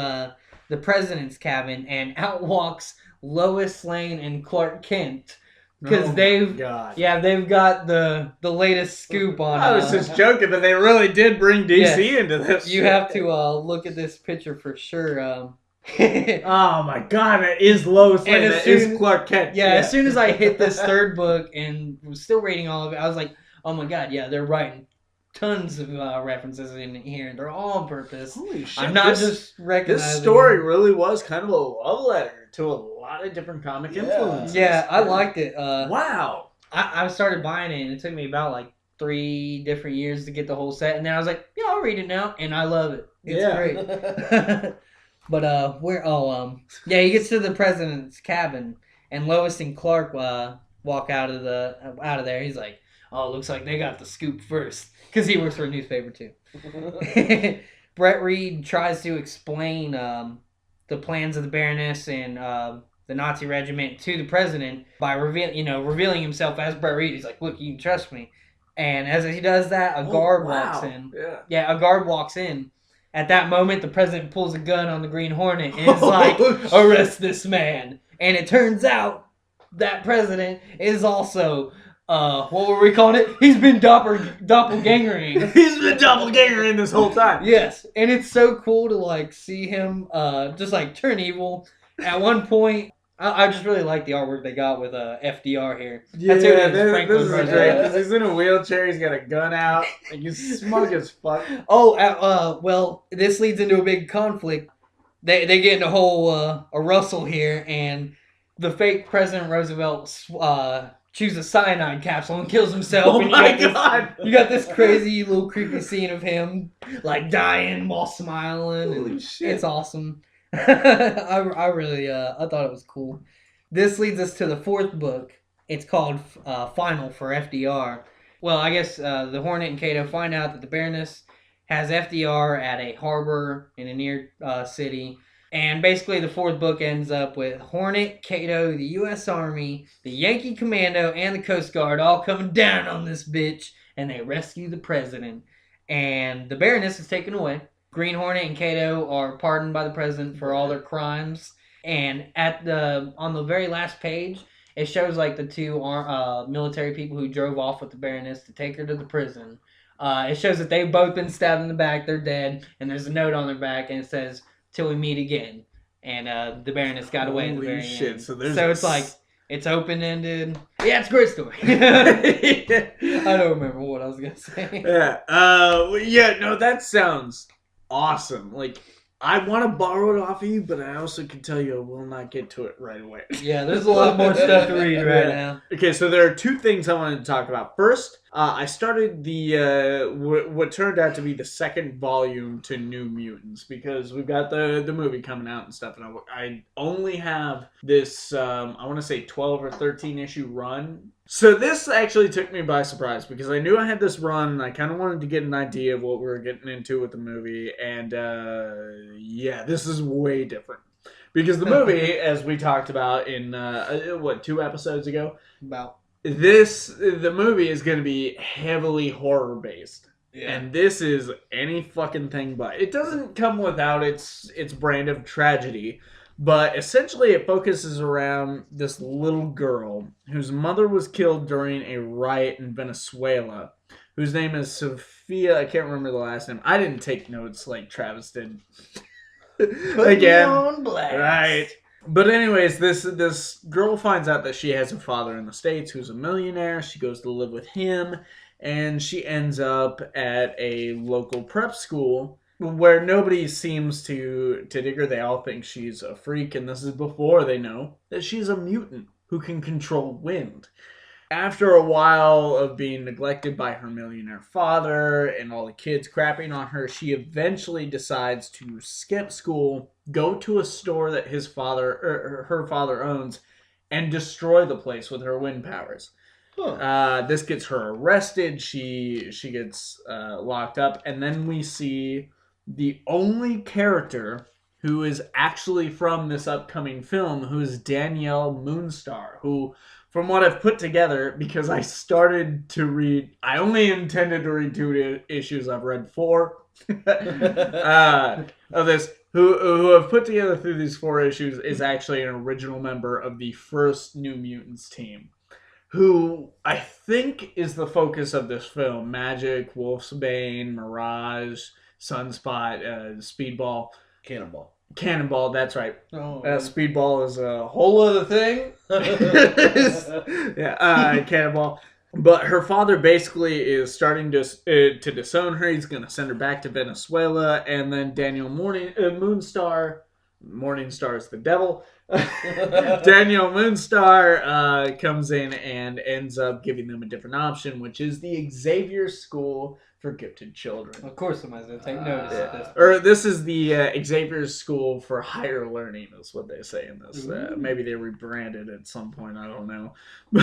the president's cabin and out walks Lois Lane and Clark Kent. Because they've got the latest scoop on.
I was just joking, but they really did bring DC into this.
You have to look at this picture for sure.
Oh my God, it is Lois Lane. That is Clark Kent.
Yeah, as soon as I hit this 3rd book and was still reading all of it, I was like, oh my God, yeah, they're writing tons of references in here, and they're all on purpose.
Holy shit!
I'm not just recognizing.
This story really was kind of a love letter to a lot of different comic influences.
Yeah, I liked it.
Wow.
I started buying it, and it took me about like 3 different years to get the whole set, and then I was like, yeah, I'll read it now, and I love it. It's great. But he gets to the president's cabin, and Lois and Clark walk out of there. He's like, oh, looks like they got the scoop first, because he works for a newspaper too. Brett Reed tries to explain the plans of the Baroness and the Nazi regiment to the president by revealing himself as Brett Reed. He's like, look, you can trust me. And as he does that, a guard walks in. Yeah, a guard walks in. At that moment, the president pulls a gun on the Green Hornet and is like, arrest this man. And it turns out that president is also, what were we calling it? He's been doppelgangering.
He's been doppelgangering this whole time.
Yes. And it's so cool to like see him just like turn evil. At one point, I just really like the artwork they got with FDR here.
Yeah, this is great because he's in a wheelchair. He's got a gun out. Like, he's smug as fuck.
Oh, well, this leads into a big conflict. They get in a whole a rustle here, and the fake President Roosevelt chews a cyanide capsule and kills himself.
Oh my God!
You got this crazy little creepy scene of him like dying while smiling.
Holy shit!
It's awesome. I really I thought it was cool. This leads us to the 4th book. It's called Final for FDR. Well, I guess the Hornet and Kato find out that the Baroness has FDR at a harbor in a near city. And basically the 4th book ends up with Hornet, Kato, the U.S. Army, the Yankee Commando, and the Coast Guard all coming down on this bitch. And they rescue the president. And the Baroness is taken away. Green Hornet and Kato are pardoned by the president for all their crimes. And on the very last page, it shows like the 2 military people who drove off with the Baroness to take her to the prison. It shows that they've both been stabbed in the back. They're dead. And there's a note on their back, and it says, "Till we meet again." And the Baroness got away at the very end. So it's like, it's open-ended. Yeah, it's a great story. I don't remember what I was going to say.
Yeah. No, that sounds awesome. Like, I want to borrow it off of you, but I also can tell you I will not get to it right away.
Yeah, there's a lot more stuff to read right now.
Okay, so there are 2 things I wanted to talk about. First, I started the what turned out to be the 2nd volume to New Mutants, because we've got the movie coming out and stuff, and I only have this I want to say 12 or 13 issue run. So this actually took me by surprise, because I knew I had this run, and I kind of wanted to get an idea of what we were getting into with the movie, and this is way different. Because the movie, as we talked about in, 2 episodes ago? The movie is going to be heavily horror-based. Yeah. And this is any fucking thing but. It doesn't come without its brand of tragedy, but essentially it focuses around this little girl whose mother was killed during a riot in Venezuela, whose name is Sophia. I can't remember the last name. I didn't take notes like Travis did. Again. On blast. Right. But anyways, this girl finds out that she has a father in the States who's a millionaire. She goes to live with him, and she ends up at a local prep school where nobody seems to dig her. They all think she's a freak, and this is before they know that she's a mutant who can control wind. After a while of being neglected by her millionaire father and all the kids crapping on her, she eventually decides to skip school, go to a store that her father owns, and destroy the place with her wind powers. This gets her arrested. She gets locked up, and then we see the only character who is actually from this upcoming film, who is Danielle Moonstar, who, from what I've put together, because I started to read, I only intended to read 2 issues. I've read 4 of this. Who I've put together through these 4 issues is actually an original member of the first New Mutants team, who I think is the focus of this film. Magic, Wolfsbane, Mirage, Sunspot, Speedball. Cannonball, that's right. Speedball is a whole other thing. Cannonball. But her father basically is starting to disown her. He's going to send her back to Venezuela. And then Daniel Moonstar, Morningstar is the devil. Daniel Moonstar comes in and ends up giving them a different option, which is the Xavier School for Gifted Children.
Of course, somebody's going to take notice of this.
Or this is the Xavier School for Higher Learning, is what they say in this. Maybe they rebranded at some point. I don't know.
We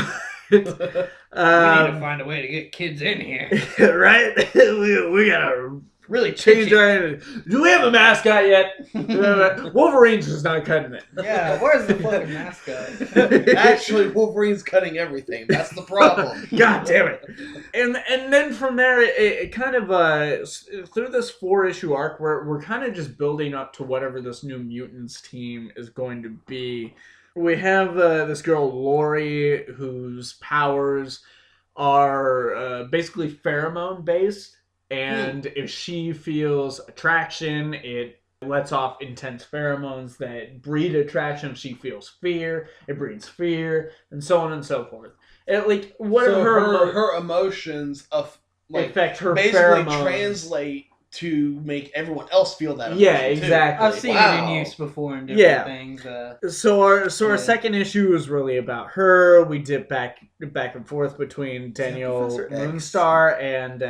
need to find a way to get kids in here.
Right? we gotta really change our... Do we have a mascot yet? Wolverine's just not cutting it.
Yeah, where's the fucking mascot?
Actually, Wolverine's cutting everything. That's the problem.
God damn it. And then from there, it kind of, through this 4-issue arc, we're kind of just building up to whatever this New Mutants team is going to be. We have this girl, Lori, whose powers are basically pheromone-based. And if she feels attraction, it lets off intense pheromones that breed attraction. If she feels fear, it breeds fear, and so on and so forth.
Her emotions
affect her
basically
pheromones.
Translate to make everyone else feel that.
Yeah, exactly.
I've seen it in use before in different things.
So our second issue is really about her. We dip back and forth between Danielle Moonstar and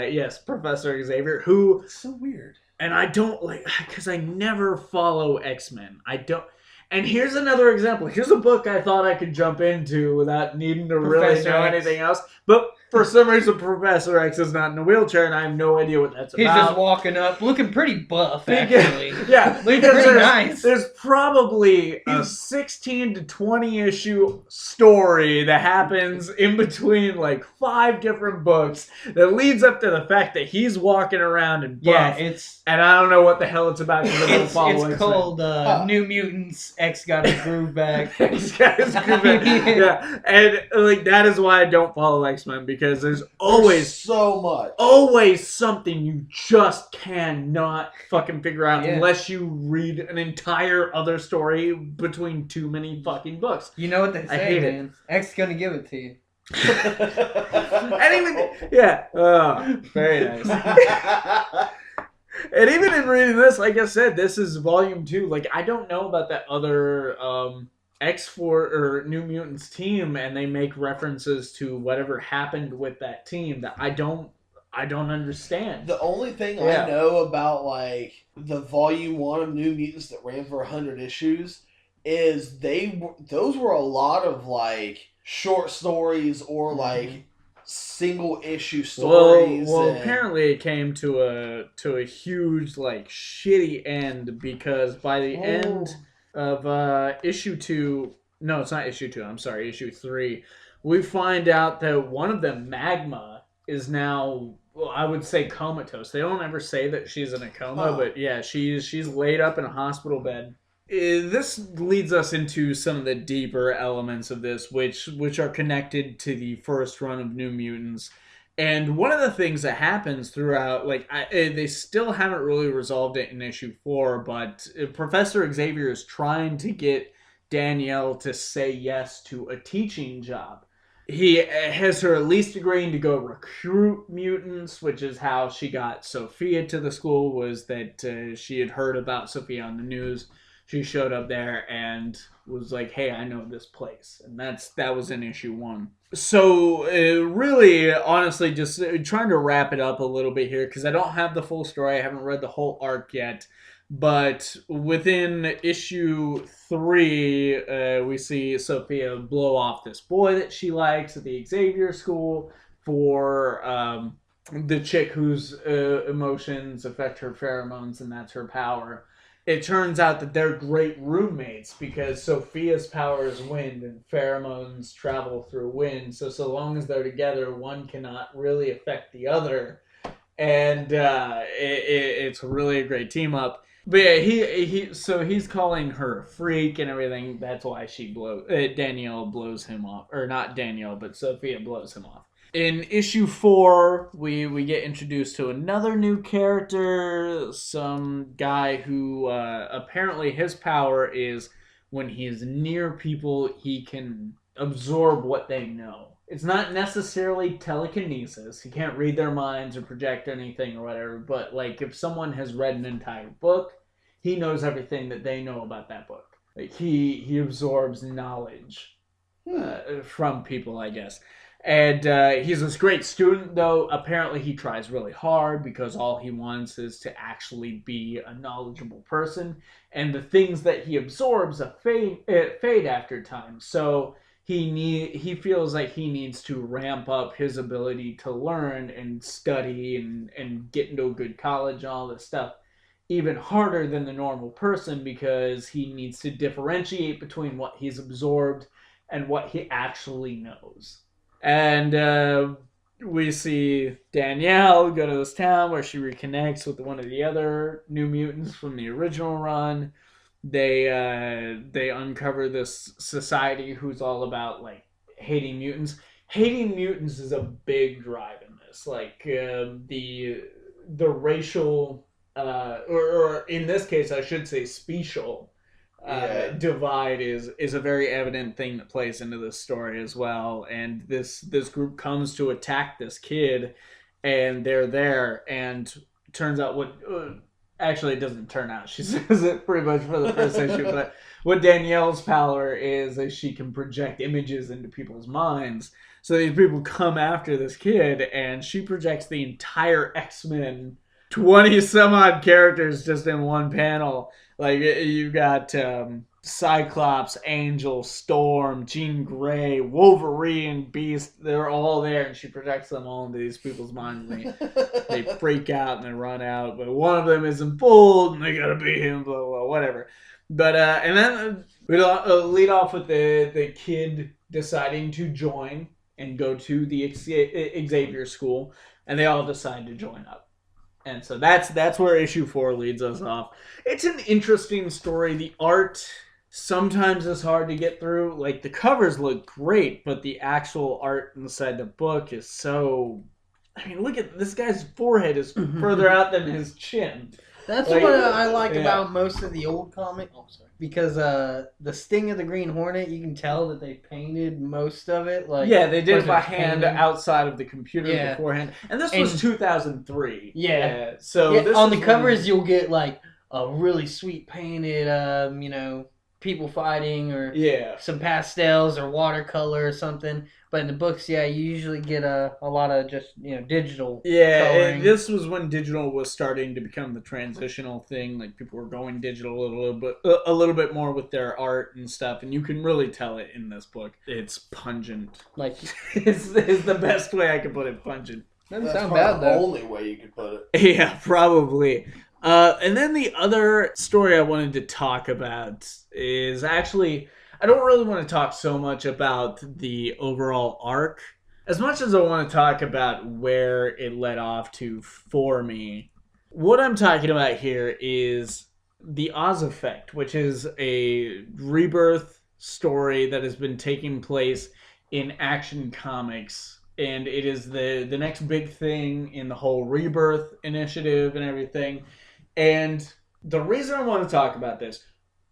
Professor Xavier, who
it's so weird.
And I don't because I never follow X-Men. I don't. And here's another example. Here's a book I thought I could jump into without needing to really know anything else. But for some reason, Professor X is not in a wheelchair, and I have no idea what that's about.
He's just walking up, looking pretty buff, actually.
Yeah,
because nice.
There's probably a 16 to 20 issue story that happens in between 5 different books that leads up to the fact that he's walking around and buff.
Yeah,
and I don't know what the hell it's about.
It's called New Mutants. X got his groove back.
X got his groove back. Yeah, and that is why I don't follow X-Men, because there's always something you just cannot fucking figure out unless you read an entire other story between too many fucking books.
You know what they say,
I hate
man. It. X gonna give it to you.
Very nice. And even in reading this, like I said, this is volume 2. I don't know about that other X4 or New Mutants team, and they make references to whatever happened with that team that I don't understand.
The only thing I know about the volume 1 of New Mutants that ran for 100 issues is those were a lot of short stories or single issue stories.
Well, apparently it came to a huge shitty end, because by the end of issue 2, no, it's not issue 2. I'm sorry, issue 3. We find out that one of them, Magma, is now, I would say, comatose. They don't ever say that she's in a coma, but yeah, she's laid up in a hospital bed. This leads us into some of the deeper elements of this, which are connected to the first run of New Mutants. And one of the things that happens throughout, they still haven't really resolved it in issue 4, but Professor Xavier is trying to get Danielle to say yes to a teaching job. he has her at least agreeing to go recruit mutants, which is how she got Sophia to the school, was that she had heard about Sophia on the news. She showed up there and was like, hey, I know this place. And that was in issue 1. So really, honestly, just trying to wrap it up a little bit here, because I don't have the full story. I haven't read the whole arc yet. But within issue 3, we see Sophia blow off this boy that she likes at the Xavier School for the chick whose emotions affect her pheromones, and that's her power. It turns out that they're great roommates because Sophia's power is wind and pheromones travel through wind. So long as they're together, one cannot really affect the other. And it's really a great team up. But yeah, so he's calling her a freak and everything. That's why Danielle blows him off. Or not Danielle, but Sophia blows him off. In issue 4, we get introduced to another new character, some guy who apparently his power is when he is near people, he can absorb what they know. It's not necessarily telekinesis. He can't read their minds or project anything or whatever, but like if someone has read an entire book, he knows everything that they know about that book. Like he absorbs knowledge from people, I guess. And he's this great student, though. Apparently he tries really hard because all he wants is to actually be a knowledgeable person. And the things that he absorbs fade after time. So he feels like he needs to ramp up his ability to learn and study and get into a good college and all this stuff even harder than the normal person, because he needs to differentiate between what he's absorbed and what he actually knows. And we see Danielle go to this town where she reconnects with one of the other New Mutants from the original run. They uncover this society who's all about like hating mutants. Hating mutants is a big drive in this. Like the racial or in this case I should say special divide is a very evident thing that plays into this story as well. And this group comes to attack this kid, and they're there, and turns out what actually it doesn't turn out, she says it pretty much for the first issue, but what Danielle's power is she can project images into people's minds. So these people come after this kid, and she projects the entire X-Men 20 some odd characters just in one panel. Like you got Cyclops, Angel, Storm, Jean Grey, Wolverine, Beast. They're all there, and she projects them all into these people's minds. And they freak out and they run out. But one of them isn't fooled, and they gotta beat him. Blah blah, whatever. But and then we lead off with the kid deciding to join and go to the Xavier School, and they all decide to join up. And so that's where issue 4 leads us off. It's an interesting story. The art sometimes is hard to get through. Like the covers look great, but the actual art inside the book is so... I mean, look at this guy's forehead is further out than his chin.
That's like, what I like about most of the old comic. Oh, sorry. Because the Sting of the Green Hornet, you can tell that they painted most of it. Like
they did it by hand outside of the computer beforehand. And this was 2003.
Yeah.
So this
on the covers, you'll get like a really sweet painted, people fighting or some pastels or watercolor or something. But in the books, you usually get a lot of just digital. Coloring.
This was when digital was starting to become the transitional thing. Like people were going digital a little bit more with their art and stuff, and you can really tell it in this book. It's pungent.
Like
is the best way I could put it. Pungent.
Doesn't sound bad though.
The only way you could put it.
Yeah, probably. And then the other story I wanted to talk about is actually, I don't really want to talk so much about the overall arc as much as I want to talk about where it led off to for me. What I'm talking about here is the Oz Effect, which is a rebirth story that has been taking place in Action Comics. And it is the next big thing in the whole rebirth initiative and everything. And the reason I want to talk about this,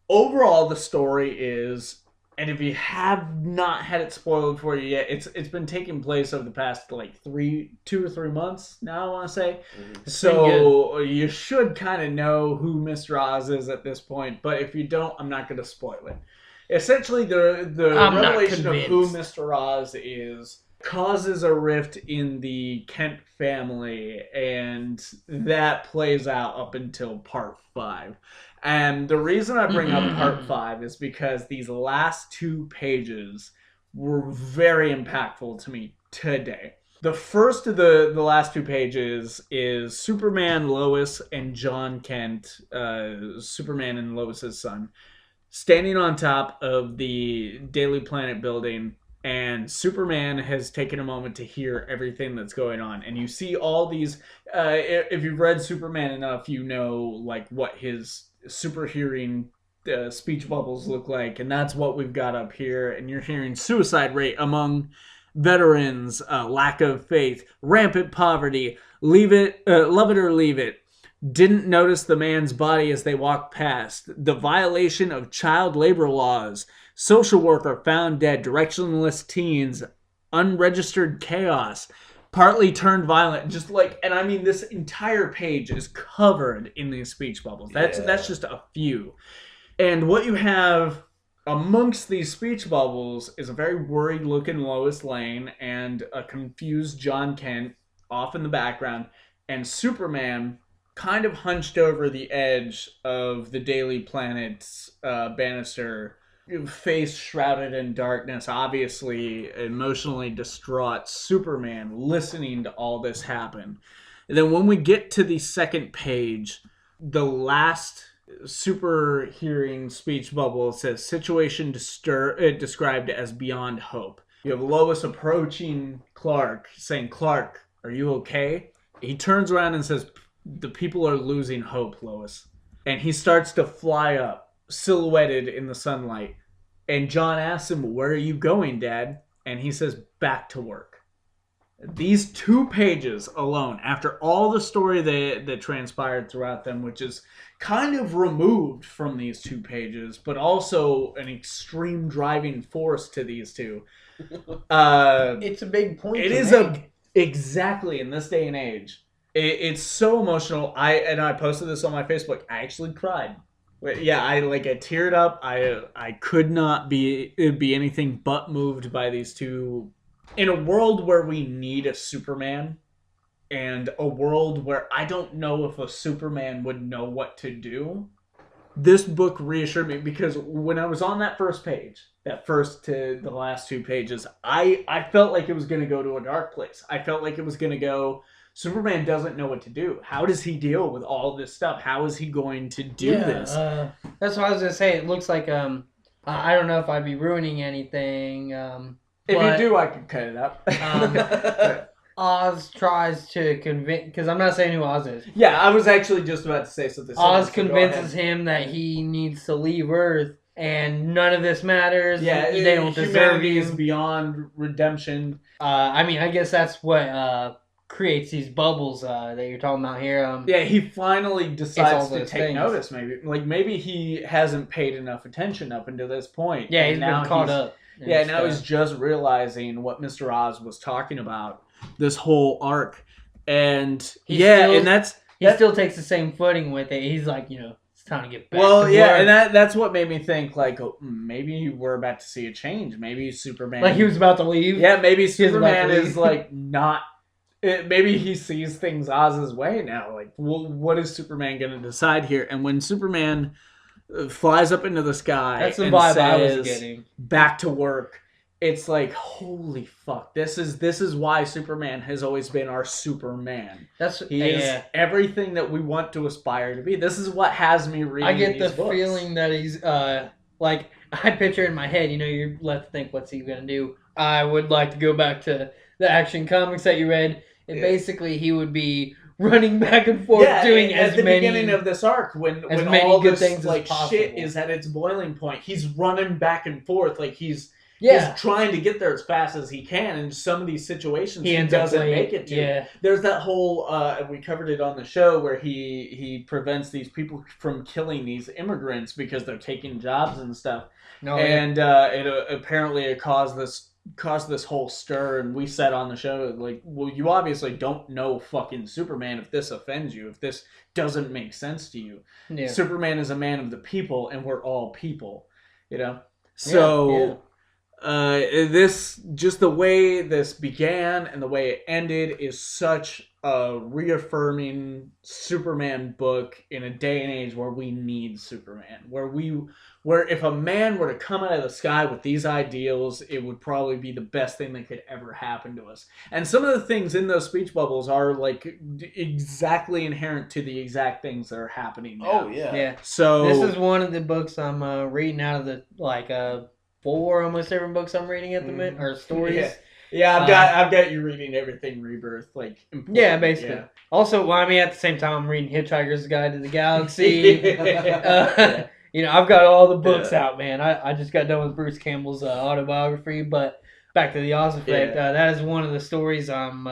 overall the story is And if you have not had it spoiled for you yet, it's been taking place over the past like 2 or 3 months now, I want to say. So you should kind of know who Mr. Oz is at this point. But if you don't, I'm not going to spoil it. Essentially, the revelation of who Mr. Oz is causes a rift in the Kent family, and that plays out up until part 5. And the reason I bring up part 5 is because these last 2 pages were very impactful to me today. The first of the last 2 pages is Superman, Lois, and John Kent, Superman and Lois's son, standing on top of the Daily Planet building, and Superman has taken a moment to hear everything that's going on. And you see all these, if you've read Superman enough, you know like what his super hearing speech bubbles look like, and that's what we've got up here. And you're hearing suicide rate among veterans, lack of faith, rampant poverty, leave it, love it or leave it, didn't notice the man's body as they walked past, the violation of child labor laws, social worker found dead, directionless teens, unregistered chaos, partly turned violent, just like, and I mean, this entire page is covered in these speech bubbles. That's just a few. And what you have amongst these speech bubbles is a very worried looking Lois Lane and a confused John Kent off in the background, and Superman kind of hunched over the edge of the Daily Planet's banister, face shrouded in darkness, obviously emotionally distraught Superman listening to all this happen. And then when we get to the second page, the last super hearing speech bubble says situation described as beyond hope. You have Lois approaching Clark, saying, "Clark, are you okay?" He turns around and says, "The people are losing hope, Lois." And he starts to fly up, silhouetted in the sunlight. And John asks him, "Where are you going, Dad?" And he says, "Back to work." These 2 pages alone, after all the story that transpired throughout them, which is kind of removed from these 2 pages, but also an extreme driving force to these 2.
It's a big point.
It is exactly in this day and age. It's so emotional. I posted this on my Facebook. I actually cried. Yeah, I teared up. I could not be anything but moved by these 2. In a world where we need a Superman, and a world where I don't know if a Superman would know what to do, this book reassured me, because when I was on that first page, that first to the last 2 pages, I felt like it was going to go to a dark place. I felt like it was going to go, Superman doesn't know what to do. How does he deal with all this stuff? How is he going to do this?
That's what I was going to say. It looks like, I don't know if I'd be ruining anything.
If you do, I can cut it up.
Oz tries to convince, because I'm not saying who Oz is.
Yeah, I was actually just about to say something.
Oz convinces him that he needs to leave Earth, and none of this matters.
Yeah,
they don't deserve
humanity
you.
is beyond redemption.
I mean, I guess that's what creates these bubbles that you're talking about here.
Yeah, he finally decides to take notice. Maybe he hasn't paid enough attention up until this point.
Yeah, he's been caught up.
Yeah, now he's just realizing what Mr. Oz was talking about, this whole arc. And he
still takes the same footing with it. He's like, it's time to get back to work.
And that's what made me think, like, maybe we're about to see a change. Maybe Superman...
Like he was about to leave?
Yeah, maybe Superman is, like, not... maybe he sees things Oz's way now. Like, what is Superman going to decide here? And when Superman flies up into the sky,
that's the
and
vibe
says,
I was getting.
"Back to work," it's like, holy fuck! This is why Superman has always been our Superman. He is everything that we want to aspire to be. This is what has me reading.
I get
these
the
books.
feeling that he's like, I picture in my head. You're left to think, what's he gonna do? I would like to go back to the Action Comics that you read, and basically he would be running back and forth doing
at the beginning of this arc when all this like shit is at its boiling point. He's running back and forth, like he's
Yeah.
He's trying to get there as fast as he can, and some of these situations he
ends up
doesn't
late.
make it to.
Yeah.
There's that whole, we covered it on the show, where he prevents these people from killing these immigrants because they're taking jobs and stuff.
No,
and apparently it caused this whole stir, and we said on the show, like, well, you obviously don't know fucking Superman if this offends you, if this doesn't make sense to you.
Yeah.
Superman is a man of the people, and we're all people, you know? So, this, just the way this began and the way it ended is such a reaffirming Superman book in a day and age where we need Superman, where if a man were to come out of the sky with these ideals, it would probably be the best thing that could ever happen to us. And some of the things in those speech bubbles are like exactly inherent to the exact things that are happening now.
Oh yeah.
Yeah.
So
this is one of the books I'm reading out of the like 4 almost different books I'm reading at the minute, or stories.
Yeah, I've got you reading everything Rebirth, like important.
Yeah, basically.
Yeah.
Also, well, I mean, at the same time, I'm reading Hitchhiker's Guide to the Galaxy. You know, I've got all the books out, man. I just got done with Bruce Campbell's autobiography, but back to the Oz Effect. That is one of the stories I'm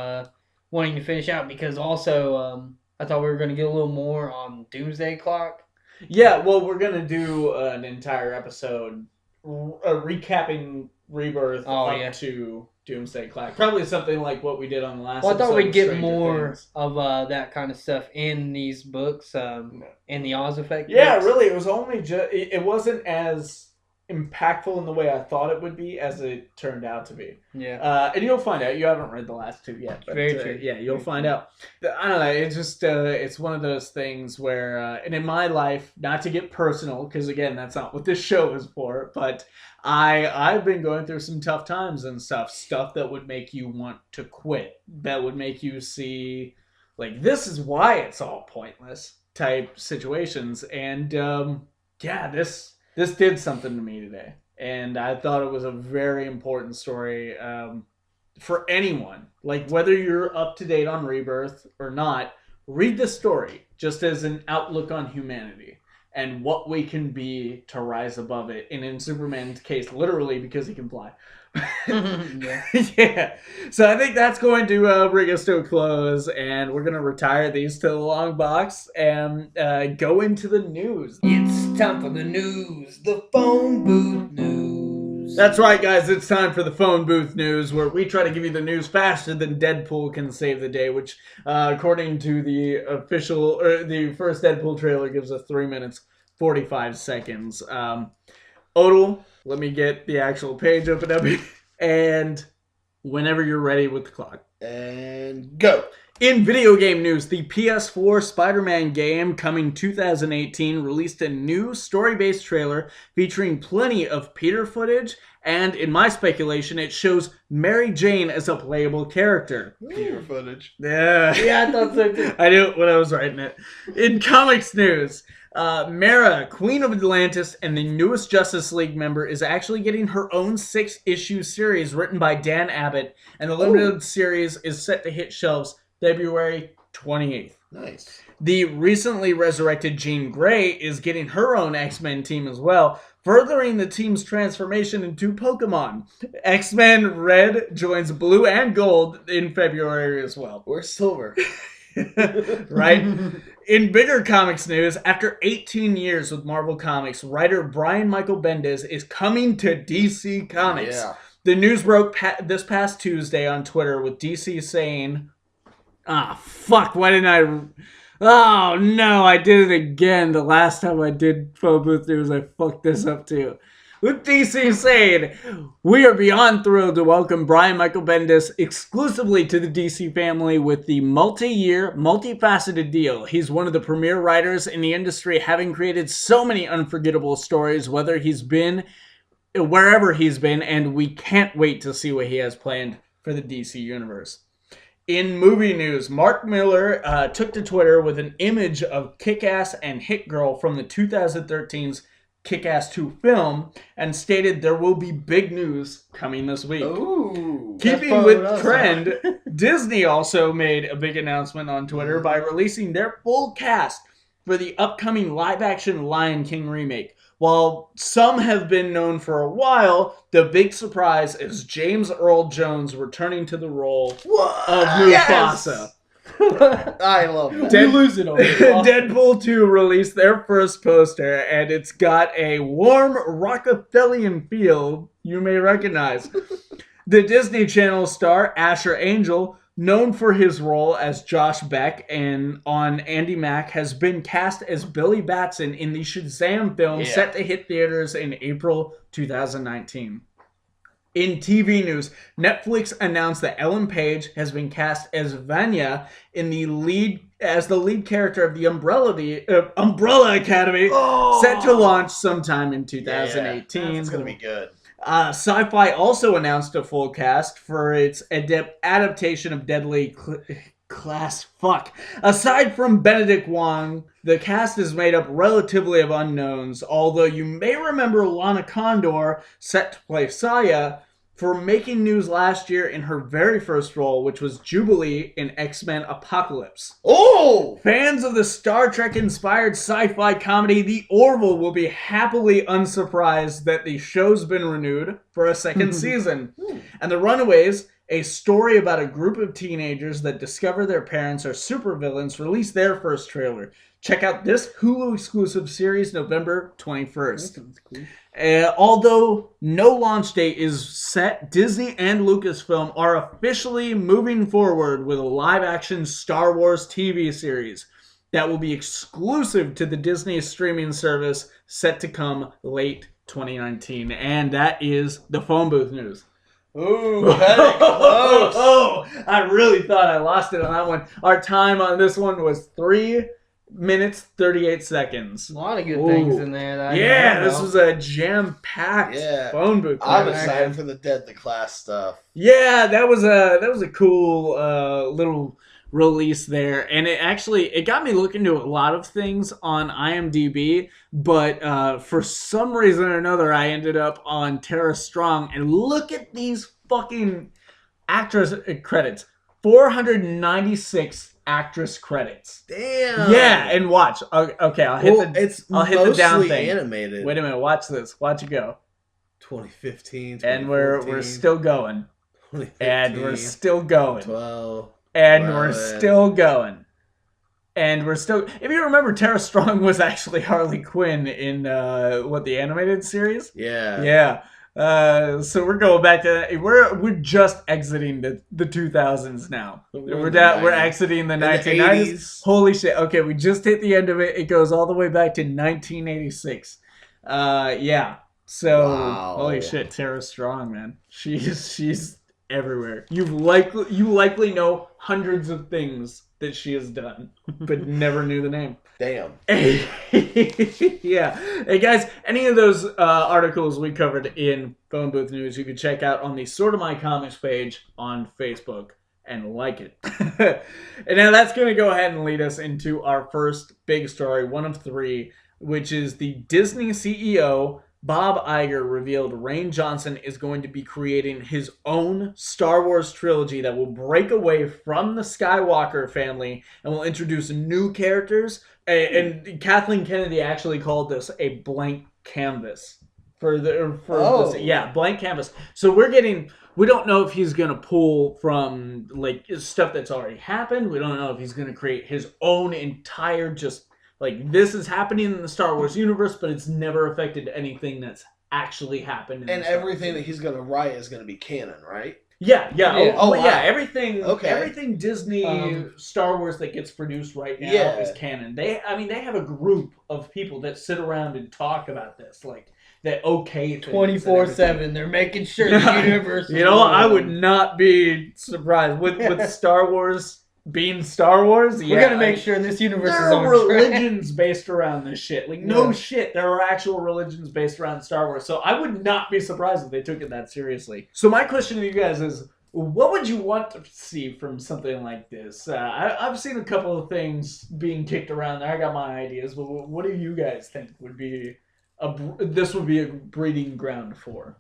wanting to finish out, because also I thought we were going to get a little more on Doomsday Clock.
Yeah, well, we're going to do an entire episode recapping Rebirth to Doomsday Clock. Probably something like what we did on the last episode.
Well, I thought we'd get
Stranger
more
Things.
of that kind of stuff in these books, in the Oz Effect
Yeah,
books.
really, it was only it wasn't as impactful in the way I thought it would be as it turned out to be.
Yeah.
And you'll find out. You haven't read the last 2 yet. But,
Very true.
Yeah, you'll find out. I don't know. It's just, it's one of those things where, and in my life, not to get personal, because again, that's not what this show is for, but I've been going through some tough times and stuff that would make you want to quit, that would make you see, like, this is why it's all pointless type situations. And, this did something to me today, and I thought it was a very important story for anyone. Like, whether you're up to date on Rebirth or not, read this story just as an outlook on humanity and what we can be to rise above it. And in Superman's case, literally, because he can fly. Yeah. So I think that's going to bring us to a close, and we're going to retire these to the long box and go into the news.
It's time for the news, the phone booth news.
That's right, guys. It's time for the phone booth news, where we try to give you the news faster than Deadpool can save the day, which, according to the official, the first Deadpool trailer, gives us 3 minutes, 45 seconds. Odle, let me get the actual page open up, and whenever you're ready with the clock.
And go.
In video game news, the PS4 Spider-Man game, coming 2018, released a new story-based trailer featuring plenty of Peter footage, and in my speculation, it shows Mary Jane as a playable character.
Peter footage.
Yeah,
I thought so too.
I knew it when I was writing it. In comics news, Mara, Queen of Atlantis and the newest Justice League member, is actually getting her own 6-issue series written by Dan Abnett, and the limited series is set to hit shelves February 28th.
Nice.
The recently resurrected Jean Grey is getting her own X-Men team as well, furthering the team's transformation into Pokemon. X-Men Red joins Blue and Gold in February as well.
Where's Silver?
Right? In bigger comics news, after 18 years with Marvel Comics, writer Brian Michael Bendis is coming to DC Comics.
Yeah.
The news broke this past Tuesday on Twitter, with DC saying, why didn't I... Oh, no, I did it again. The last time I did phone booth news, I fucked this up too. With DC saying, we are beyond thrilled to welcome Brian Michael Bendis exclusively to the DC family with the multi-year, multifaceted deal. He's one of the premier writers in the industry, having created so many unforgettable stories, wherever he's been, and we can't wait to see what he has planned for the DC universe. In movie news, Mark Miller took to Twitter with an image of Kick-Ass and Hit Girl from the 2013's Kick-Ass 2 film, and stated there will be big news coming this week.
Ooh.
Keeping with trend, Disney also made a big announcement on Twitter by releasing their full cast for the upcoming live-action Lion King remake. While some have been known for a while, the big surprise is James Earl Jones returning to the role of Mufasa.
I love that.
You lose it on
Deadpool 2 released their first poster, and it's got a warm Rockefellian feel you may recognize. The Disney Channel star Asher Angel, known for his role as Josh Beck and on Andy Mack, has been cast as Billy Batson in the Shazam film set to hit theaters in April 2019. In TV news, Netflix announced that Ellen Page has been cast as Vanya in the lead character of the Umbrella Academy, set to launch sometime in 2018.
It's gonna be good.
Sci-Fi also announced a full cast for its adaptation of Deadly Class. Aside from Benedict Wong, the cast is made up relatively of unknowns, although you may remember Lana Condor, set to play Saya, for making news last year in her very first role, which was Jubilee in X-Men Apocalypse.
Oh!
Fans of the Star Trek-inspired sci-fi comedy The Orville will be happily unsurprised that the show's been renewed for a second season. And The Runaways, a story about a group of teenagers that discover their parents are supervillains, released their first trailer. Check out this Hulu-exclusive series November 21st. Although no launch date is set, Disney and Lucasfilm are officially moving forward with a live-action Star Wars TV series that will be exclusive to the Disney streaming service, set to come late 2019. And that is the phone booth news.
Ooh, close.
I really thought I lost it on that one. Our time on this one was 3 minutes 38 seconds.
A lot of good things in there.
This was a jam-packed phone booth.
I'm excited for the Deadly Class stuff.
Yeah, that was a cool little release there, and it got me looking into a lot of things on IMDb, but for some reason or another I ended up on Tara Strong, and look at these fucking actress credits. 496 actress credits.
Damn.
Yeah, and watch. Okay, I'll hit the down thing.
Animated.
Wait a minute, watch this. Watch it go.
2015,
and we're still going. And we're still going.
12.
And we're still going. And we're still... If you remember, Tara Strong was actually Harley Quinn in, the animated series?
Yeah.
Yeah. So we're going back to... We're just exiting the 2000s now. We're exiting the 1990s. Holy shit. Okay, we just hit the end of it. It goes all the way back to 1986. Yeah. So, holy shit, Tara Strong, man. She's everywhere. You likely know hundreds of things that she has done, but never knew the name.
Damn.
Yeah. Hey guys, any of those articles we covered in Phone Booth News, you can check out on the Sorta My Comics page on Facebook and like it. And now that's going to go ahead and lead us into our first big story, one of 3, which is the Disney CEO Bob Iger revealed Rian Johnson is going to be creating his own Star Wars trilogy that will break away from the Skywalker family and will introduce new characters. And Kathleen Kennedy actually called this a blank canvas blank canvas. So we don't know if he's going to pull from like stuff that's already happened. We don't know if he's going to create his own entire this is happening in the Star Wars universe, but it's never affected anything that's actually happened.
And everything that he's going to write is going to be canon, right?
Yeah.
Wow.
Everything Disney Star Wars that gets produced right now is canon. They have a group of people that sit around and talk about this, that
24/7. They're making sure the universe.
I would not be surprised with Star Wars. Being Star Wars,
we're gonna make sure this universe is on track.
There are religions based around this shit. No shit, there are actual religions based around Star Wars. So I would not be surprised if they took it that seriously. So my question to you guys is, what would you want to see from something like this? I've seen a couple of things being kicked around there. I got my ideas, but what do you guys think would be this would be a breeding ground for?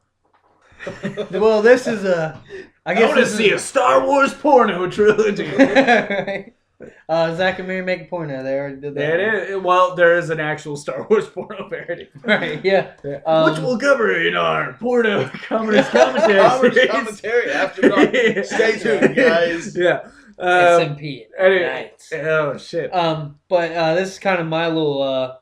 Well, this is I want
to see a Star Wars porno trilogy.
Zach and Mary make a porno. They already did that.
There it is. Well, there is an actual Star Wars porno parody.
Right, yeah.
Which we'll cover in our porno commentary.
Commentary after dark. Stay tuned, guys.
Yeah.
SMP.
Anyway, oh, shit.
But this is kind of my little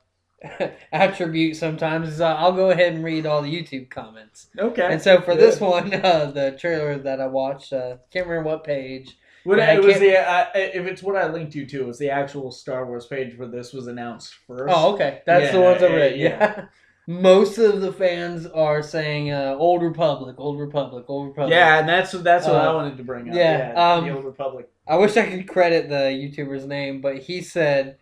attribute sometimes. Is I'll go ahead and read all the YouTube comments.
Okay.
And so for this one, the trailer that I watched, can't remember what page.
If it's what I linked you to, it was the actual Star Wars page where this was announced first.
Oh, okay. That's the ones I read. Yeah. Most of the fans are saying Old Republic, Old Republic, Old Republic.
Yeah, and that's what I wanted to bring up. Yeah, the Old Republic.
I wish I could credit the YouTuber's name, but he said,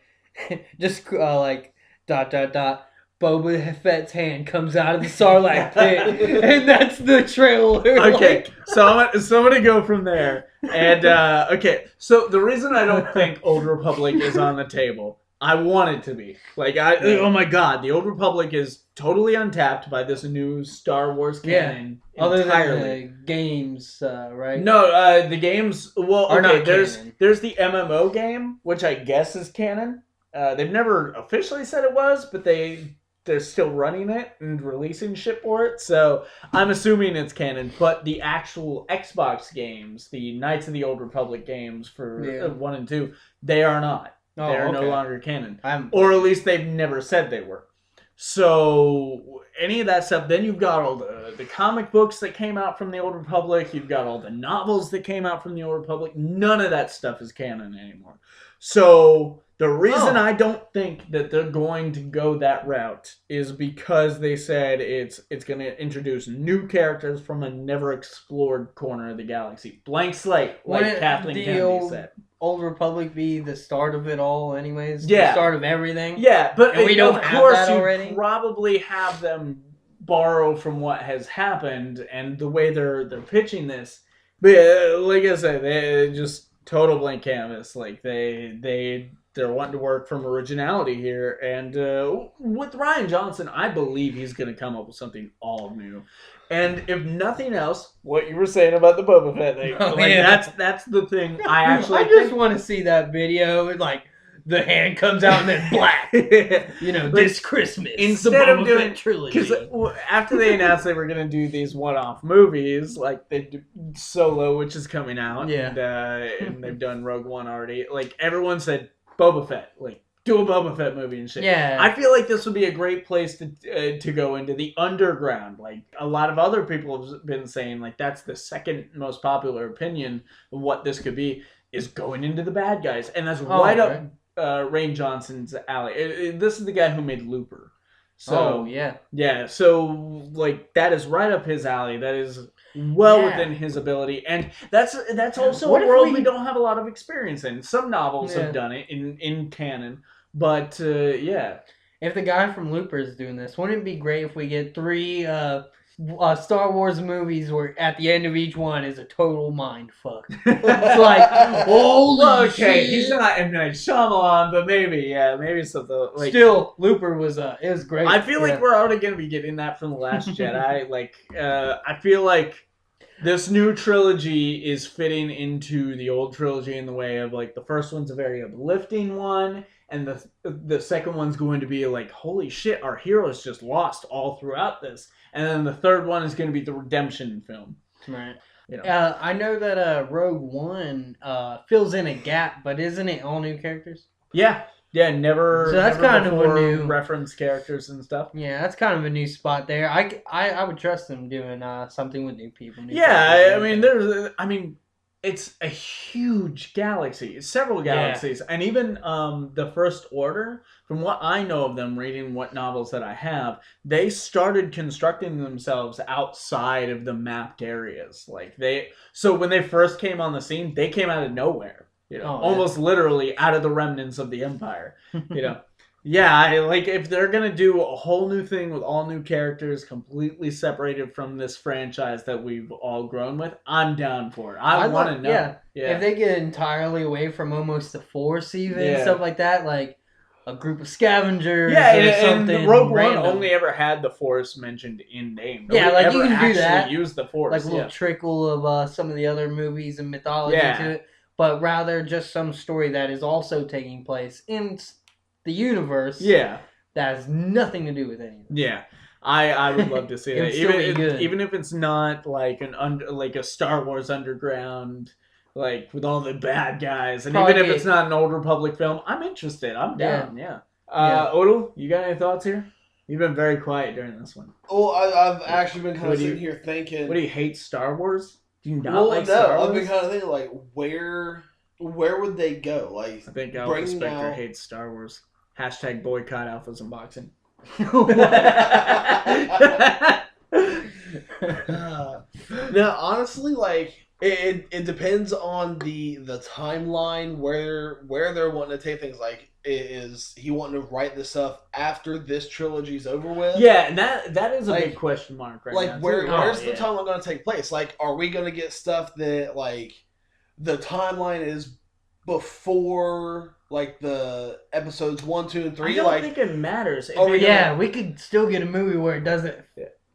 just like, ... Boba Fett's hand comes out of the Sarlacc pit, and that's the trailer.
Okay,
like...
so I'm gonna go from there. And okay, so the reason I don't think Old Republic is on the table, I want it to be. Oh my god, the Old Republic is totally untapped by this new Star Wars canon.
Yeah. Other than the games, right?
No, the games. Well, okay,
canon.
there's the MMO game, which I guess is canon. They've never officially said it was, but they're still running it and releasing shit for it, so I'm assuming it's canon. But the actual Xbox games, the Knights of the Old Republic games for 1 and 2, they are not.
Oh,
they're no longer canon.
Or
at least they've never said they were. So any of that stuff, then you've got all the comic books that came out from the Old Republic, you've got all the novels that came out from the Old Republic, none of that stuff is canon anymore. So the reason I don't think that they're going to go that route is because they said it's going to introduce new characters from a never explored corner of the galaxy. Blank slate, like Kathleen Kennedy said.
Old Republic be the start of it all anyways?
Yeah.
The start of everything?
Yeah, but
and we don't
of
have
course
that already?
You probably have them borrow from what has happened and the way they're pitching this. But like I said, they just total blank canvas. Like they're wanting to work from originality here, and with Rian Johnson, I believe he's going to come up with something all new. And if nothing else, what you were saying about the Boba Fett thing, that's the thing. I
just want to see that video, like the hand comes out and then black. This Christmas,
instead of doing
Fett trilogy.
Because after they announced they were going to do these one-off movies, like they do Solo, which is coming out, and they've done Rogue One already. Like everyone said, Boba Fett, like do a Boba Fett movie and shit.
Yeah,
I feel like this would be a great place to go into the underground. Like a lot of other people have been saying, like that's the second most popular opinion of what this could be is going into the bad guys, and that's up Rian Johnson's alley. This is the guy who made Looper. So so like that is right up his alley. That is within his ability, and that's also a world we don't have a lot of experience in. Some novels have done it in canon, but
if the guy from Looper is doing this, wouldn't it be great if we get 3 Star Wars movies where at the end of each one is a total mind fuck? It's like, holy shit.
He's not M. Night Shyamalan, but maybe something like.
Still, Looper was it was great.
I feel like we're already going to be getting that from The Last Jedi. Like, I feel like this new trilogy is fitting into the old trilogy in the way of like the first one's a very uplifting one, and the second one's going to be like, holy shit, our heroes just lost all throughout this. And then the third one is going to be the redemption film.
Right. I know that Rogue One fills in a gap, but isn't it all new characters?
Yeah. Yeah, never.
So that's kind of a new
reference characters and stuff.
Yeah, that's kind of a new spot there. I would trust them doing something with new people.
It's a huge galaxy, several galaxies, and even the First Order. From what I know of them, reading what novels that I have, they started constructing themselves outside of the mapped areas. So when they first came on the scene, they came out of nowhere. Almost literally out of the remnants of the Empire. If they're gonna do a whole new thing with all new characters, completely separated from this franchise that we've all grown with, I'm down for it. I want to know. Yeah.
If they get entirely away from almost the Force, even stuff like that, like a group of scavengers, or something.
And Rogue One only ever had the Force mentioned in name.
You can do that.
Use the Force,
like a little trickle of some of the other movies and mythology to it. but rather just some story that is also taking place in the universe.
Yeah.
That has nothing to do with anything.
Yeah. I would love to see that.
Even
if it's not like like a Star Wars Underground, like with all the bad guys, and even if it's not an Old Republic film, I'm interested. I'm down. Yeah. Odle, you got any thoughts here? You've been very quiet during this one.
Well, I've actually been kind of sitting here thinking.
What do you hate Star Wars? Do you not like Star Wars?
I've been kind of thinking like where would they go? Like
I think Alpha Spectre hates Star Wars. # boycott Alphas Unboxing.
No, honestly, like it depends on the timeline where they're wanting to take things. Like, is he wanting to write this stuff after this trilogy's over with?
Yeah, and that is a big question mark right now.
Like, where's the timeline going to take place? Like, are we going to get stuff that like the timeline is before like the episodes 1, 2, and 3?
I don't think it matters.
We could still get a movie where it doesn't.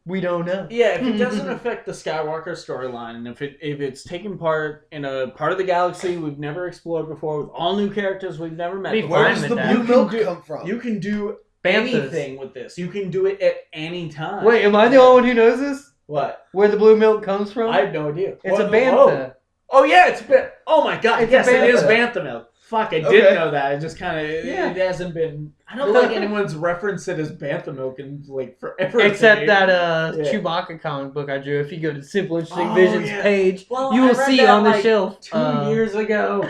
We don't know.
Yeah, if it doesn't affect the Skywalker storyline, and if it's taking part in a part of the galaxy we've never explored before, with all new characters we've never met before,
where does the blue milk come from?
You can do anything with this. You can do it at any time.
Wait, am I the only one who knows this?
What?
Where the blue milk comes from?
I have no idea.
It's a bantha.
Oh yeah, it's oh my god, yes, it is bantha milk. Fuck, I did know that. It just kind of it hasn't been. I don't think anyone's referenced it as bantha milk in like forever.
Except that Chewbacca comic book I drew. If you go to the Simple Interesting Visions page, you will see on the shelf 2
years ago.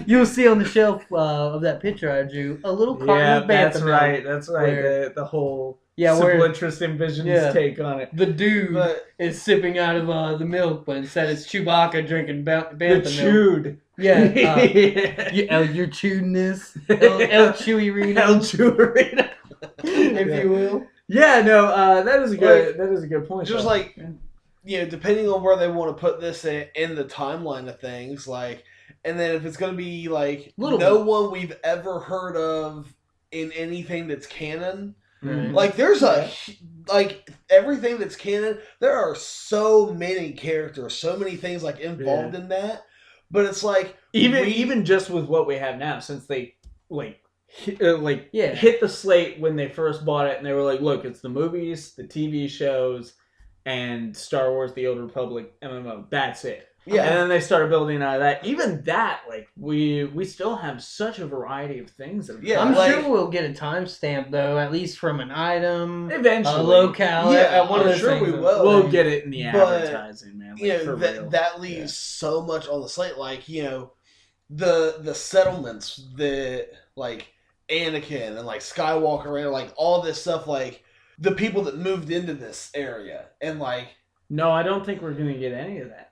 You will see on the shelf of that picture I drew a little carton of bantha milk.
That's right. The whole Simple Interesting Visions take on it.
The dude is sipping out of the milk, but instead it's Chewbacca drinking bantha milk.
Chewed.
Yeah, you're chewing this. El Chewy-rina.
El Chewy-rina.
If you will.
Yeah, no, that is a good point.
Just like, depending on where they want to put this in the timeline of things, like, and then if it's going to be like no one we've ever heard of in anything that's canon.
Right.
Like, there's like everything that's canon. There are so many characters, so many things like involved in that. But it's like
even just with what we have now, since they hit the slate when they first bought it, and they were like, look, it's the movies, the TV shows, and Star Wars: The Old Republic MMO. That's it.
Yeah.
And then they started building out of that. Even that, like, we still have such a variety of things.
I'm sure we'll get a timestamp, though, at least from an item.
Eventually.
A locale.
Yeah,
one of those
sure
things.
we will.
We'll get it in the advertising, man. Like,
that leaves so much on the slate. Like, the settlements that, like, Anakin and, like, Skywalker and, like, all this stuff, like, the people that moved into this area. And, like...
No, I don't think we're going to get any of that.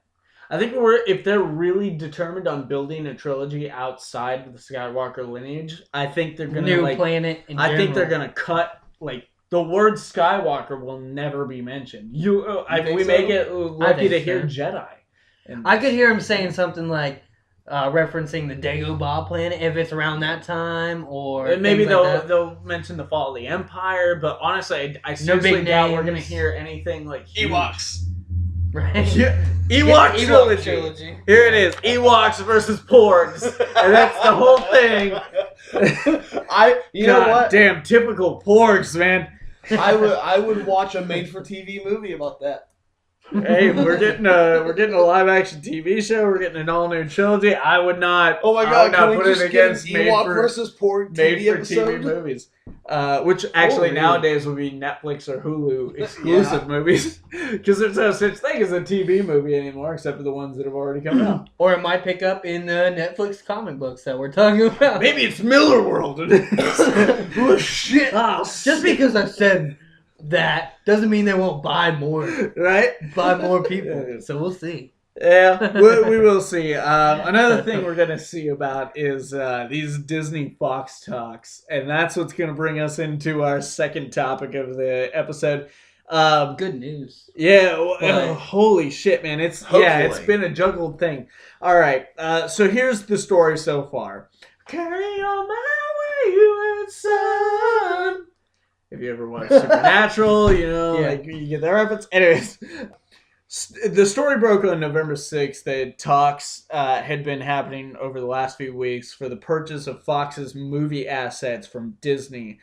I think if they're really determined on building a trilogy outside of the Skywalker lineage, I think they're gonna
new planet.
I think they're gonna cut the word Skywalker will never be mentioned. We may get lucky to hear Jedi.
I could hear him saying something like referencing the Dagobah planet if it's around that time, or
maybe they'll mention the fall of the Empire. But honestly, I seriously doubt we're gonna hear anything like
Ewoks.
Right.
Yeah. Ewok trilogy. Here it is. Ewoks versus Porgs. And that's the whole thing.
You know what?
Damn, typical Porgs, man.
I would watch a made for TV movie about that.
Hey, we're getting a live action TV show. We're getting an all new trilogy. I would not.
Oh my god!
Can we just get an
Ewok versus Porg
TV movies? Which actually nowadays would be Netflix or Hulu exclusive movies, because there's no such thing as a TV movie anymore, except for the ones that have already come out.
Or it might pick up in the Netflix comic books that we're talking about.
Maybe it's Millarworld.
Oh shit!
Just because I said that doesn't mean they won't buy more,
right?
Buy more people. So we'll see.
Yeah, we will see. Another thing we're going to see about is these Disney Fox talks, and that's what's going to bring us into our second topic of the episode.
Good news.
Yeah, holy shit, man! It's been a juggled thing. All right, so here's the story so far. Carry on my wayward son. If you ever watched Supernatural, you get the reference. Anyways. The story broke on November 6th that talks had been happening over the last few weeks for the purchase of Fox's movie assets from Disney.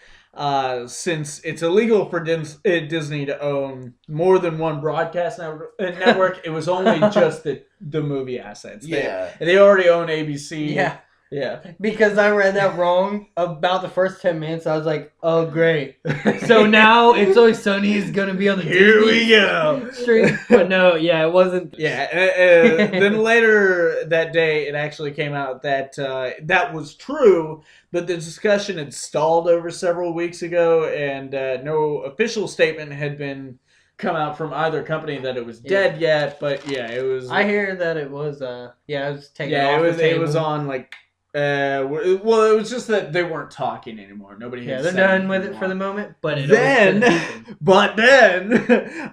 Since it's illegal for Disney to own more than one broadcast network, it was only just the movie assets. They already own ABC.
Yeah.
Yeah.
Because I read that wrong about the first 10 minutes. I was like, oh, great. So now It's Always Sunny is going to be on the
Here
Disney
we go.
stream. But no, yeah, it wasn't.
Yeah. Then later that day, it actually came out that that was true, but the discussion had stalled over several weeks ago, and no official statement had been come out from either company that it was dead yet. But yeah, it was.
I hear that it was. It was taken off
it was.
the table.
It was on like. Well, it was just that they weren't talking anymore. Nobody.
Yeah, they're done with it for the moment. But
then,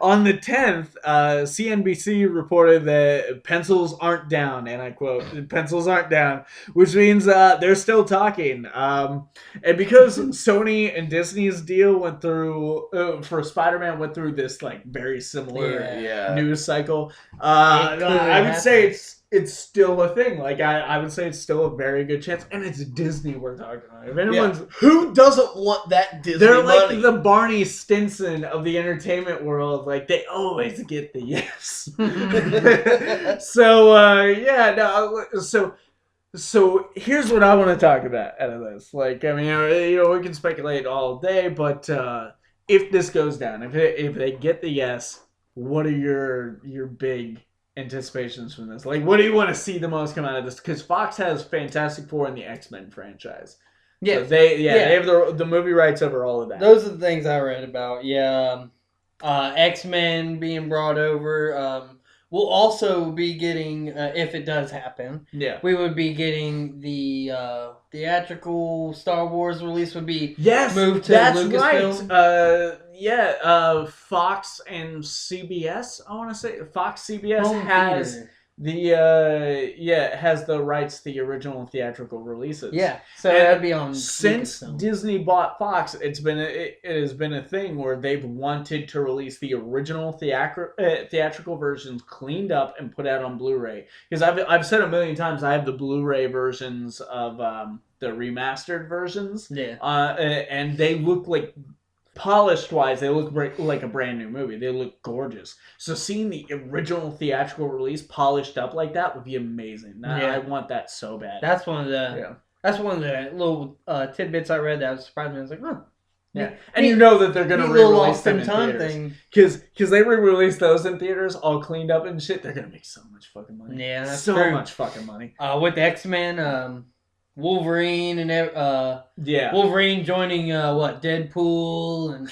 on the 10th, CNBC reported that pencils aren't down, and I quote, "Pencils aren't down," which means they're still talking. And because Sony and Disney's deal went through for Spider-Man went through this like very similar news cycle, I would say it's still a thing. Like I would say it's still a very good chance, and it's Disney we're talking about. If anyone's
who doesn't want that Disney
they're
money?
like the Barney Stinson of the entertainment world. Like they always get the yes. So here's what I want to talk about out of this. Like I mean, we can speculate all day, but if this goes down, if they get the yes, what are your big anticipations from this? Like, what do you want to see the most come out of this? Because Fox has Fantastic Four and the X-Men franchise. Yeah, so they have the movie rights over all of that.
Those are the things I read about. Yeah, X-Men being brought over. We'll also be getting, if it does happen, we would be getting the theatrical Star Wars release would be moved to Lucasfilm.
Right. Fox and CBS. I want to say Fox CBS has has the rights to the original theatrical releases.
Yeah, so that'd be on.
Since
Lucasfilm.
Disney bought Fox, it has been a thing where they've wanted to release the original theatrical versions cleaned up and put out on Blu-ray. Because I've said a million times I have the Blu-ray versions of the remastered versions.
Yeah,
and they look like. Polished wise, they look like a brand new movie. They look gorgeous. So seeing the original theatrical release polished up like that would be amazing. I want that so bad.
That's one of the little tidbits I read that surprised me. I was like, oh.
Yeah, and you know that they're going to re-release them in
time
theaters. Because they re-release those in theaters all cleaned up and shit. They're going to make so much fucking money.
Yeah, that's
so
true.
much fucking money.
With X-Men, Wolverine and Wolverine joining Deadpool and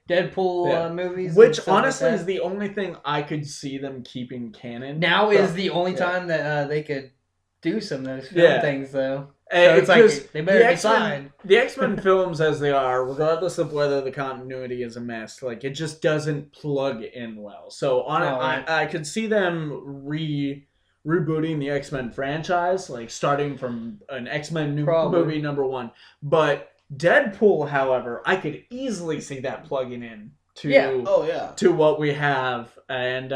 Deadpool movies,
which honestly is the only thing I could see them keeping canon.
Now is the only time that they could do some of those film things though. So it's like they better decide.
The X-Men films as they are, regardless of whether the continuity is a mess, like it just doesn't plug in well. So I could see them rebooting the X-Men franchise, like starting from an X-Men movie number 1. But Deadpool, however, I could easily see that plugging in to what we have, and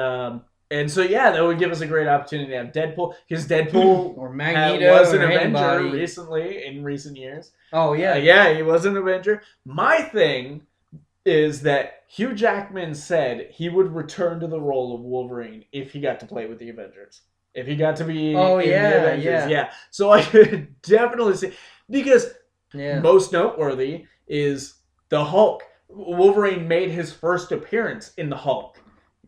so that would give us a great opportunity to have Deadpool, because Deadpool
or Magneto
was an Avenger in recent years.
Oh yeah,
he was an Avenger. My thing is that Hugh Jackman said he would return to the role of Wolverine if he got to play with the Avengers. If he got to be the Avengers. Yeah. So I could definitely see, because most noteworthy is the Hulk. Wolverine made his first appearance in the Hulk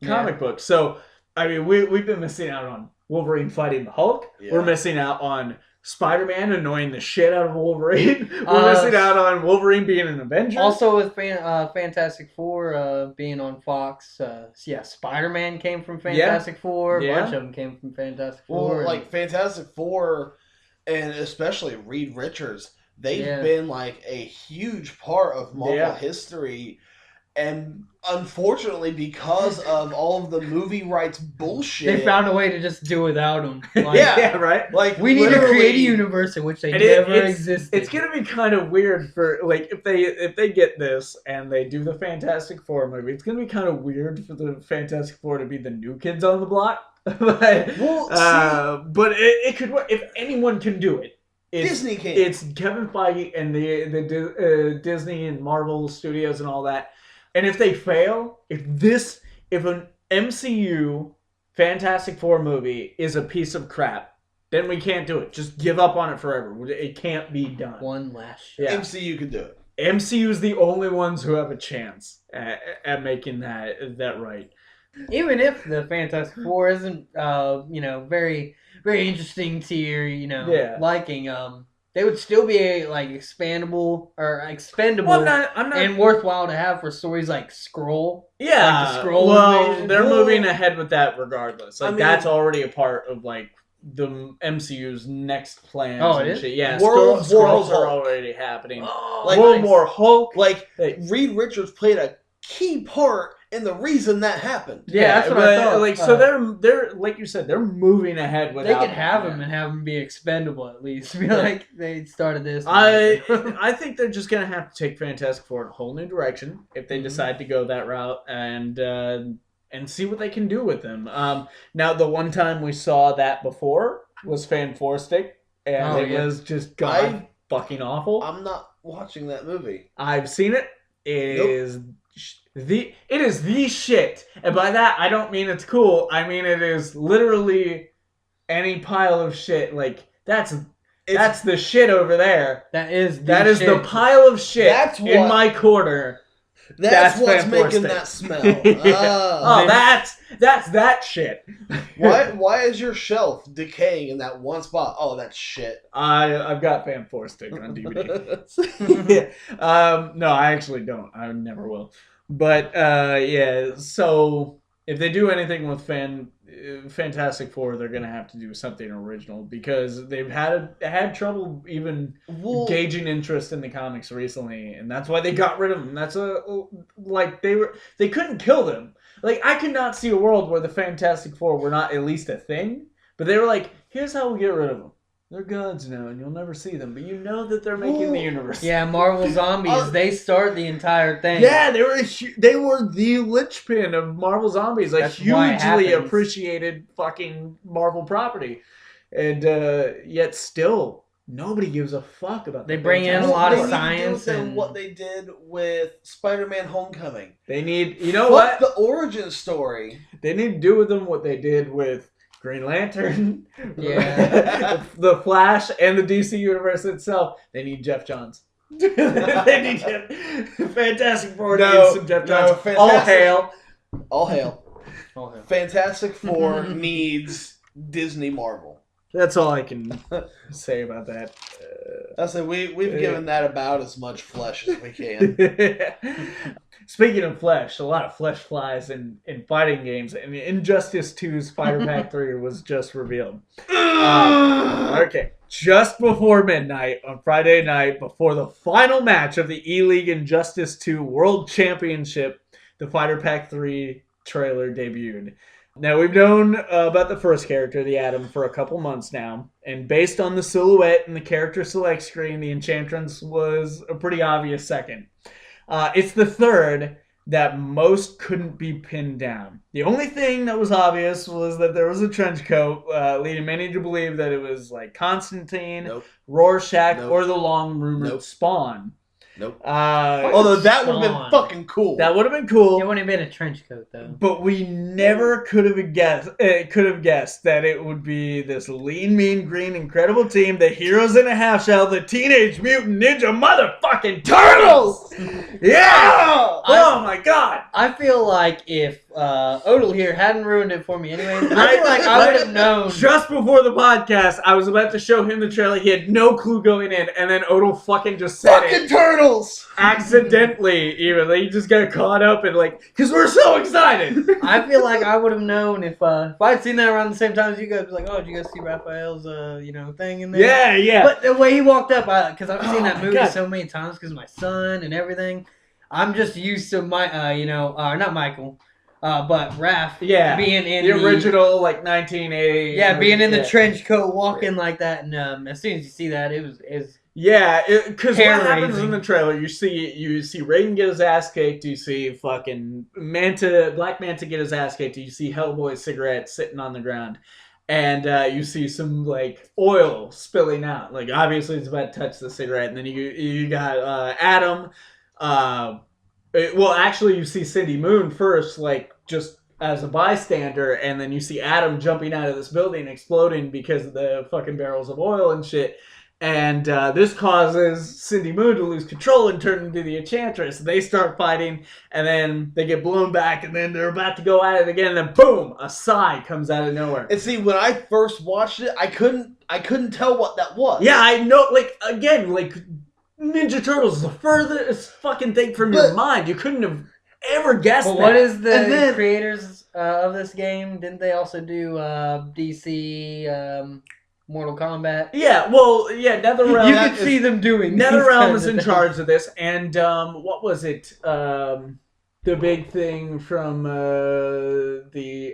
comic book. So, I mean, we've been missing out on Wolverine fighting the Hulk. Yeah. We're missing out on Spider-Man annoying the shit out of Wolverine. We're missing out on Wolverine being an Avenger.
Also with Fantastic Four being on Fox, Spider-Man came from Fantastic Four. A bunch of them came from Fantastic Four.
Well, Fantastic Four, and especially Reed Richards, they've been like a huge part of Marvel history. And unfortunately, because of all of the movie rights bullshit,
They found a way to just do without them. Like,
Yeah.
right.
like
we need to
literally-
create a universe in which they
And
never
it's
existed.
It's gonna be kind of weird for like if they get this and they do the Fantastic Four movie. It's gonna be kind of weird for the Fantastic Four to be the new kids on the block. But it could work if anyone can do it.
Disney can.
It's Kevin Feige and the Disney and Marvel Studios and all that. And if they fail, if an MCU Fantastic Four movie is a piece of crap, then we can't do it. Just give up on it forever. It can't be done.
One last shot.
Yeah.
MCU can do it.
MCU is the only ones who have a chance at making that right.
Even if the Fantastic Four isn't, very, very interesting to your, liking, they would still be like expandable or expendable
Well, I'm not,
and worthwhile to have for stories like Skrull.
yeah.
like the Skrull
well,
invasion.
they're
Well,
moving ahead with that regardless. Like
I mean-
that's already a part of like the MCU's next plans.
Oh,
and
it is?
shit. Yeah,
World
Skrulls
War
are
Hulk.
already happening.
Like,
World War Hulk.
Like
Hey.
Reed Richards played a key part in the reason that happened.
Yeah, that's what I
but,
thought.
Like, so they're like you said, they're moving ahead
They
without.
could have them and have them be expendable at least. Be like, they started this.
I think they're just gonna have to take Fantastic Four in a whole new direction if they
Mhm.
decide to go that route and see what they can do with them. Now the one time we saw that before was Fan Four Stick, and
Oh,
it
yeah.
was just god fucking awful.
I'm not watching that movie.
I've seen it. It is the shit, and by that I don't mean it's cool. I mean it is literally any pile of shit. Like that's the shit over there.
that is
The pile of shit
That's
in
what-
my corner.
That's what's
Fan
making
Four
that
Stick.
smell.
Yeah.
Ah.
Oh, that's that shit.
Why is your shelf decaying in that one spot? Oh, that's shit.
I've got Fan Four Stick on DVD. Yeah. No, I actually don't. I never will. But yeah. So if they do anything with Fantastic Four, they're gonna have to do something original because they've had trouble even gauging interest in the comics recently, and that's why they got rid of them. That's they couldn't kill them. Like I could not see a world where the Fantastic Four were not at least a thing, but they were like, here's how we get rid of them. They're gods now, and you'll never see them, but you know that they're making the universe.
Yeah, Marvel Zombies. They start the entire thing.
Yeah, they were the linchpin of Marvel Zombies, like
That's why it
hugely
happens.
appreciated fucking Marvel property, and yet still nobody gives a fuck about.
They
the
bring in a
Fantastic
lot of
They
Four.
need to do
science
with them
and-
what they did with Spider-Man: Homecoming.
They need, you know
Fuck
what?
the origin story.
They need to do with them what they did with Green Lantern,
Yeah.
the Flash, and the DC universe itself. They need Jeff Johns. They need Fantastic Four needs some Jeff Johns. All hail.
All hail.
Oh, hell.
Fantastic Four needs Disney Marvel.
That's all I can say about that.
I say we've given that about as much flesh as we can.
Speaking of flesh, a lot of flesh flies in fighting games, and Injustice 2's Fighter Pack 3 was just revealed. Okay, just before midnight on Friday night, before the final match of the E-League Injustice 2 World Championship, the Fighter Pack 3 trailer debuted. Now, we've known about the first character, the Atom, for a couple months now, and based on the silhouette and the character select screen, the Enchantress was a pretty obvious second. It's the third that most couldn't be pinned down. The only thing that was obvious was that there was a trench coat, leading many to believe that it was like Constantine,
Nope.
Rorschach,
Nope.
or the long-rumored
Nope.
Spawn.
Nope.
Uh,
Although that would have been
Spawn.
fucking cool.
that would have been cool.
It wouldn't have been a trench coat though.
But we never could have guessed that it would be this lean, mean, green, incredible team, the heroes in a half shell, the Teenage Mutant Ninja motherfucking Turtles! Yeah! Oh my god!
I feel like if Odle here hadn't ruined it for me anyways, I feel like I would have known.
Just before the podcast, I was about to show him the trailer. He had no clue going in, and then Odle fucking just said
Fucking
it.
Turtles!
Accidentally, even. Like, he just got caught up and like, because we're so excited!
I feel like I would have known if I'd seen that around the same time as you guys. Like, oh, did you guys see Raphael's thing in there?
Yeah.
But the way he walked up, because I've seen
Oh
that
my
movie
God.
so many times because of my son and everything. I'm just used to my, not Michael, but Raph being in
the original, like, 1980.
Yeah, being in the trench coat, walking like that, and as soon as you see that, it was
yeah, because what happens in the trailer, you see Raiden get his ass kicked, you see fucking Black Manta get his ass kicked, you see Hellboy's cigarette sitting on the ground, and you see some, like, oil spilling out. Like, obviously it's about to touch the cigarette, and then you got Adam. Well, actually, you see Cindy Moon first, like, just as a bystander, and then you see Adam jumping out of this building, exploding because of the fucking barrels of oil and shit. And this causes Cindy Moon to lose control and turn into the Enchantress. They start fighting, and then they get blown back, and then they're about to go at it again, and then boom, a sigh comes out of nowhere.
And see, when I first watched it, I couldn't tell what that was.
Yeah, I know. Like, again, like, Ninja Turtles is the furthest fucking thing from your mind. You couldn't have ever guessed that.
What is the creators of this game? Didn't they also do DC? Mortal Kombat.
Yeah, well, yeah, NetherRealm.
You can see them doing.
NetherRealm is in charge of this, and what was it? The big thing from from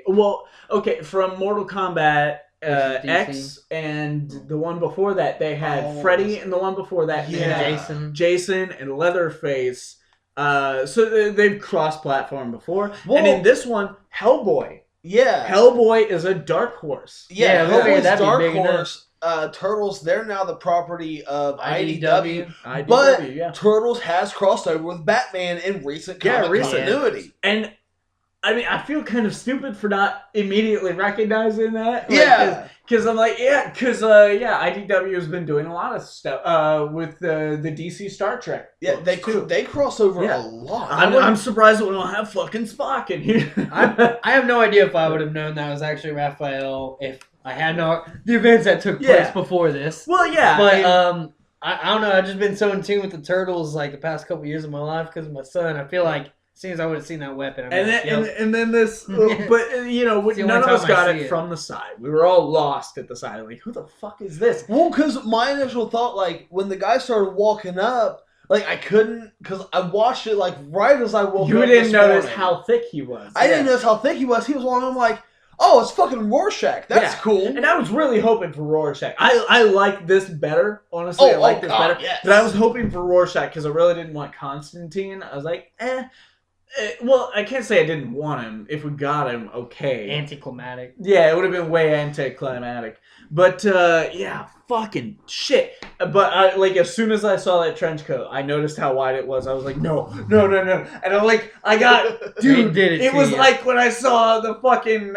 Mortal Kombat X, and the one before that they had Freddy, and the one before that they had Jason and Leatherface. So they've cross-platformed before, and in this one, Hellboy.
Yeah,
Hellboy is a dark horse.
Yeah, Hellboy's dark horse. Turtles, they're now the property of IDW. But Turtles has crossed over with Batman in recent continuity.
And I mean, I feel kind of stupid for not immediately recognizing that. Because I'm like, IDW has been doing a lot of stuff with the DC Star Trek.
Yeah, they cross over a lot.
I'm surprised that we don't have fucking Spock in here.
I have no idea if I would have known that was actually Raphael if I had the events that took place before this.
Well, yeah.
But I don't know. I've just been so in tune with the Turtles like the past couple years of my life because of my son. I feel like as soon as I would have seen that weapon,
and then this, but none of us got it from the side. We were all lost at the side. Like, who the fuck is this?
Well, because my initial thought, like, when the guy started walking up, like, I couldn't, because I watched it, like, right as I woke up.
You didn't notice how thick he was.
I didn't notice how thick he was. He was walking. I'm like, oh, it's fucking Rorschach. That's cool.
And I was really hoping for Rorschach. I like this better, honestly. I like this better. Yes. But I was hoping for Rorschach because I really didn't want Constantine. I was like, well, I can't say I didn't want him. If we got him, okay.
Anticlimactic.
Yeah, it would have been way anticlimactic. But, fucking shit. But, as soon as I saw that trench coat, I noticed how wide it was. I was like, no. And I'm like, dude, it was like when I saw the fucking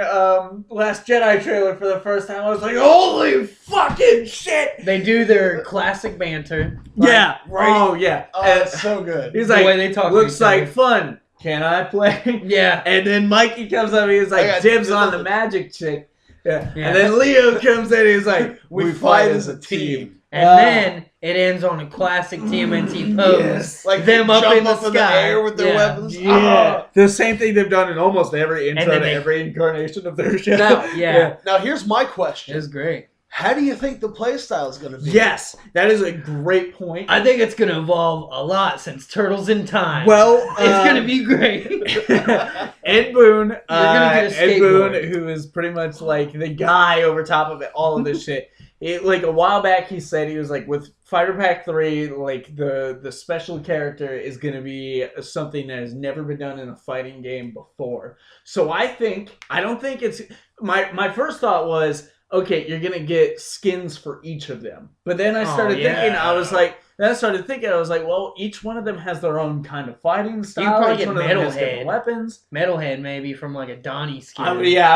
Last Jedi trailer for the first time. I was like, holy fucking shit.
They do their classic banter.
Right? Oh, yeah.
Oh, it's so good.
He's like,
the way they talk
looks like fun. Can I play?
Yeah.
And then Mikey comes up and he's like, dibs on the magic chick. Yeah. And then Leo comes in and he's like, we fight as a team.
And then it ends on a classic TMNT pose.
Yes. Like them up in the air with their weapons.
Yeah. The same thing they've done in almost every intro to every incarnation of their show.
Now, here's my question.
It's great.
How do you think the playstyle is going to be?
Yes, that is a great point.
I think it's going to evolve a lot since Turtles in Time.
Well,
it's going to be great.
Ed Boon, who is pretty much like the guy over top of all of this shit. Like a while back, he said he was like, with Fighter Pack 3, like the special character is going to be something that has never been done in a fighting game before. So I don't think it's my first thought was, okay, you're gonna get skins for each of them. But then I started thinking, I was like, well, each one of them has their own kind of fighting style.
You probably
each
get
one of them has different weapons.
Metalhead maybe from like a Donnie skin.
I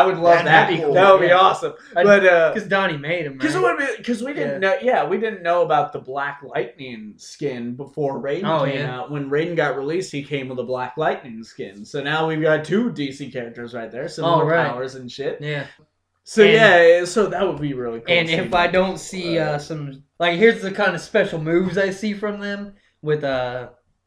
would love that.
That'd be cool.
That would be awesome. But
because Donnie made him.
Because we didn't know. Yeah, we didn't know about the Black Lightning skin before Raiden came out. When Raiden got released, he came with a Black Lightning skin. So now we've got two DC characters right there, similar powers and shit.
Yeah.
So so that would be really cool.
And if I don't see some, like, here's the kind of special moves I see from them with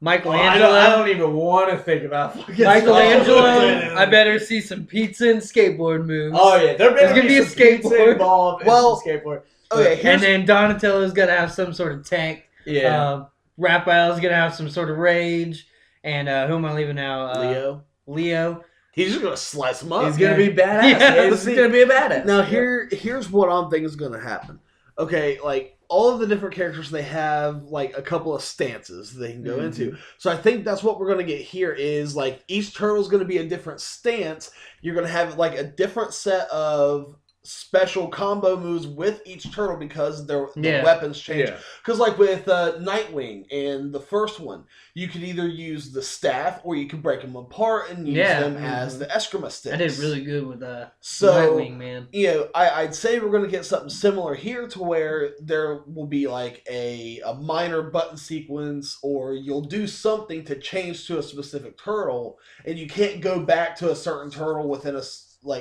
Michelangelo.
I don't even want to think about fucking
Michelangelo. I better see some pizza and skateboard moves.
Oh yeah, there's gonna be
a skateboard
involved.
Skateboard. Okay, and then Donatello's gonna have some sort of tech.
Yeah.
Raphael's gonna have some sort of rage. And who am I leaving now? Leo.
He's just gonna slice him up.
He's gonna be badass.
Yeah.
He's gonna be a badass.
Now here's what I'm thinking is gonna happen. Okay, like all of the different characters, they have like a couple of stances they can go into. So I think that's what we're gonna get here is like each turtle's gonna be a different stance. You're gonna have like a different set of special combo moves with each turtle because the weapons change. Because like with Nightwing in the first one, you could either use the staff or you could break them apart and use them as the Eskrima sticks.
I did really good with Nightwing, man.
You know, I'd say we're going to get something similar here to where there will be like a minor button sequence or you'll do something to change to a specific turtle and you can't go back to a certain turtle within a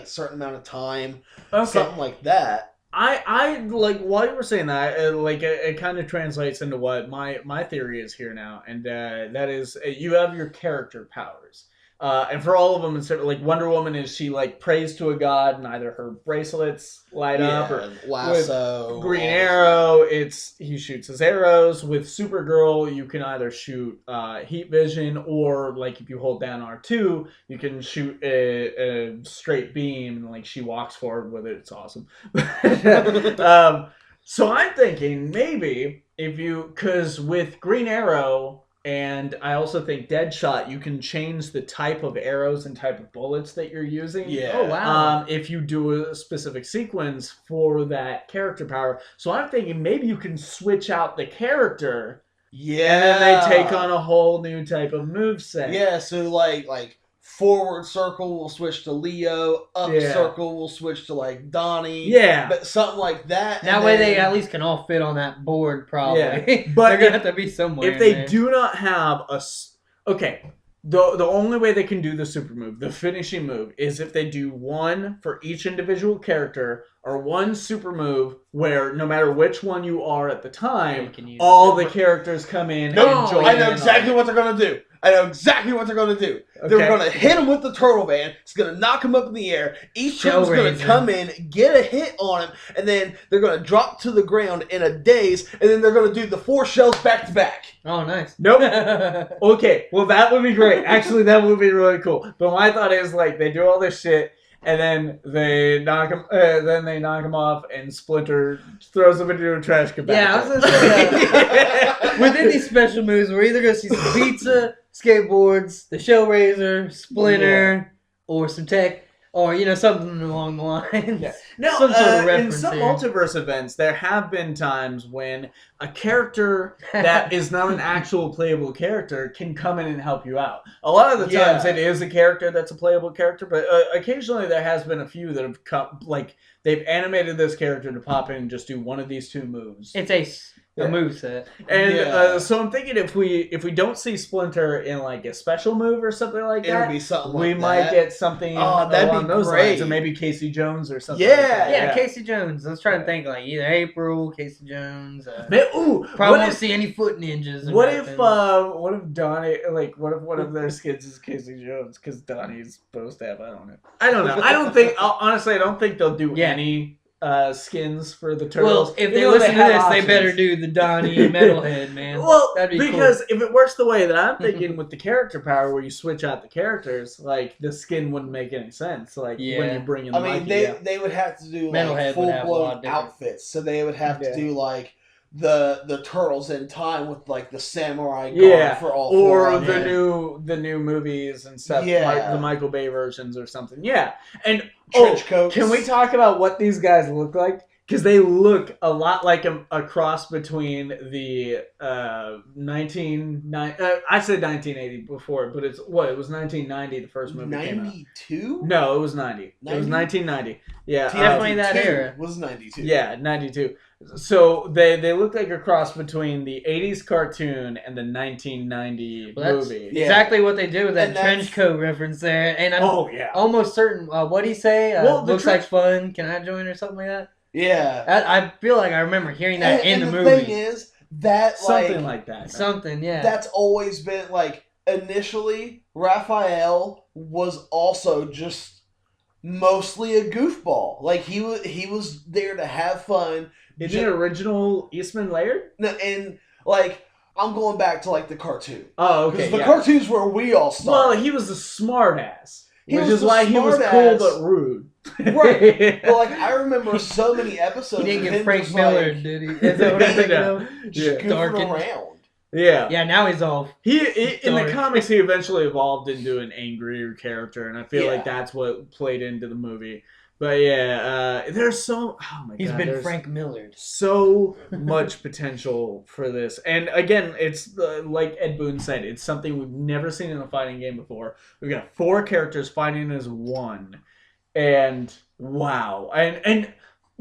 certain amount of time, something like that.
I like while you were saying that, it kind of translates into what my theory is here now, and that is you have your character powers, and for all of them, instead of like Wonder Woman is she like prays to a god, and either her bracelets light up or
lasso.
With Green Arrow, he shoots his arrows. With Supergirl, you can either shoot heat vision or like if you hold down R2, you can shoot a straight beam and like she walks forward with it. It's awesome. So I'm thinking maybe because with Green Arrow and I also think Deadshot, you can change the type of arrows and type of bullets that you're using.
Yeah.
Oh, wow.
If you do a specific sequence for that character power. So I'm thinking maybe you can switch out the character.
Yeah.
And then they take on a whole new type of moveset.
Yeah, so like forward circle will switch to Leo, up circle will switch to like Donnie.
Yeah.
But something like that.
That way they at least can all fit on that board probably.
Yeah. But
they're going to have to be somewhere.
If they do not have the only way they can do the super move, the finishing move, is if they do one for each individual character or one super move where no matter which one you are at the time, all the characters come in and join.
I know exactly what they're going to do. They're going to hit him with the turtle van. It's going to knock him up in the air. Each turtle's going to come in, get a hit on him, and then they're going to drop to the ground in a daze, and then they're going to do the 4 shells back to back.
Oh, nice.
Nope. Okay, well that would be great. Actually, that would be really cool. But my thought is like they do all this shit, and then they knock him. Then they knock him off, and Splinter throws him into a trash compactor.
Yeah, I was gonna say within these special moves, we're either gonna see some pizza, skateboards, the Shellraiser, Splinter, or some tech, or something along the lines.
Yeah. No,
some sort of reference
in some
here.
multiverse events, there have been times when a character that is not an actual playable character can come in and help you out. A lot of the times it is a character that's a playable character, but occasionally there has been a few that have come, like they've animated this character to pop in and just do one of these 2 moves.
It's a moveset.
And so I'm thinking if we don't see Splinter in like a special move or something like that,
it'll be something
we might get something along those lines, or maybe Casey Jones or something.
Yeah,
Casey Jones. I was trying to think like either April, Casey Jones.
Probably
won't see any foot ninjas.
What if Donnie, like, what if one of their skins is Casey Jones? Because Donnie's supposed to have, I don't know. I don't think, honestly, I don't think they'll do any skins for the turtles.
Well, if they listen to this, they better do the Donnie Metalhead, man.
Well,
that'd be
because
cool.
If it works the way that I'm thinking with the character power, where you switch out the characters, like the skin wouldn't make any sense. Like when you bring in,
they would have to do like full blown outfits, so they would have to do like the turtles in time with like the samurai guard for all 4
or the new movies and stuff, like the Michael Bay versions or something. Yeah, and
trench coats.
Can we talk about what these guys look like? Because they look a lot like a cross between the I said 1980 before, but it was 1990 the first movie came out.
92?
No, it was 90. 90? It was 1990. Yeah,
definitely that era.
Was 92.
Yeah, 92. So they look like a cross between the 80s cartoon and the 1990 movie.
Exactly what they did with that trench coat reference there. And I'm almost certain, what'd he say? Looks like fun. Can I join or something like that?
Yeah.
I feel like I remember hearing that in the movie.
The thing is, that
something like that.
Something, yeah.
That's always been, like, initially, Raphael was also just mostly a goofball. Like, he was there to have fun.
Is it original Eastman Laird?
No, and like I'm going back to like the cartoon.
Oh, okay.
Because the cartoon's where we all started.
Well, he was a smart ass.
He
Which
was
is
the
why he was
smart
cool
ass.
but rude.
Right. But like I remember so many episodes.
He didn't
of
get
him
Frank
just,
Miller,
like,
did he? Is that what I'm thinking
No.
of?
Yeah.
goofing
Darkened.
around.
Yeah.
Yeah, now he's all.
He in the
Dark.
comics, he eventually evolved into an angrier character, and I feel like
Yeah.
that's what played into the movie. But yeah, there's so
He's
god,
been
there's
Frank Millard.
so much potential for this, and again, it's like Ed Boon said, it's something we've never seen in a fighting game before. We've got 4 characters fighting as one, and wow, and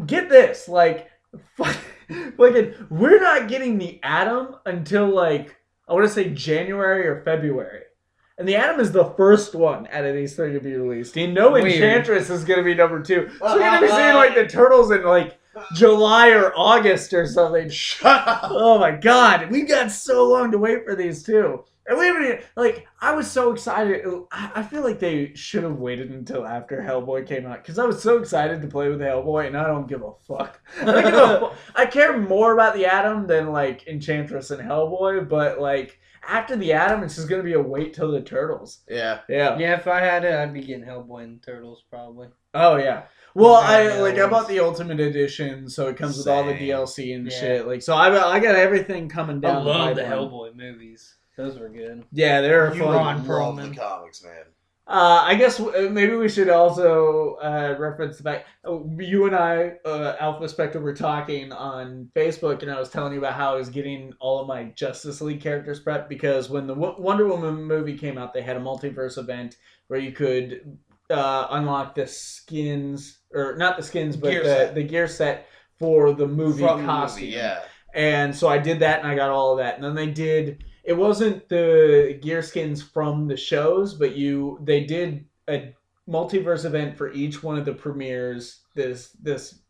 get this, like, we're not getting the Atom until like I want to say January or February. And the Atom is the first one out of these 3 to be released. You know Enchantress is going to be number 2. So we're going to be seeing like the Turtles in like July or August or something.
Shut up.
Oh my god. We've got so long to wait for these 2. And we haven't even, like, I was so excited. I feel like they should have waited until after Hellboy came out. Because I was so excited to play with Hellboy and I don't give a fuck. I care more about the Atom than like Enchantress and Hellboy. But like, after the Atom, it's just going to be a wait till the Turtles.
Yeah.
Yeah.
Yeah, if I had it, I'd be getting Hellboy and Turtles probably.
Oh, yeah. Well,
Yeah,
I bought the Ultimate Edition, so it comes with all the
Same.
DLC and
Yeah.
shit. Like, so I got everything coming down.
I love the
pipeline.
Hellboy movies. Those were good.
Yeah, they're
You
fun.
Ron
love
Perlman.
the comics, man.
I guess maybe we should also reference the fact you and I, Alpha Spectre, were talking on Facebook, and I was telling you about how I was getting all of my Justice League characters prepped because when the Wonder Woman movie came out, they had a multiverse event where you could unlock the skins, or not the skins, but the gear set for the movie
From
costume.
the movie, yeah.
And so I did that, and I got all of that. And then they did. It wasn't the gear skins from the shows, but they did a multiverse event for each one of the premieres this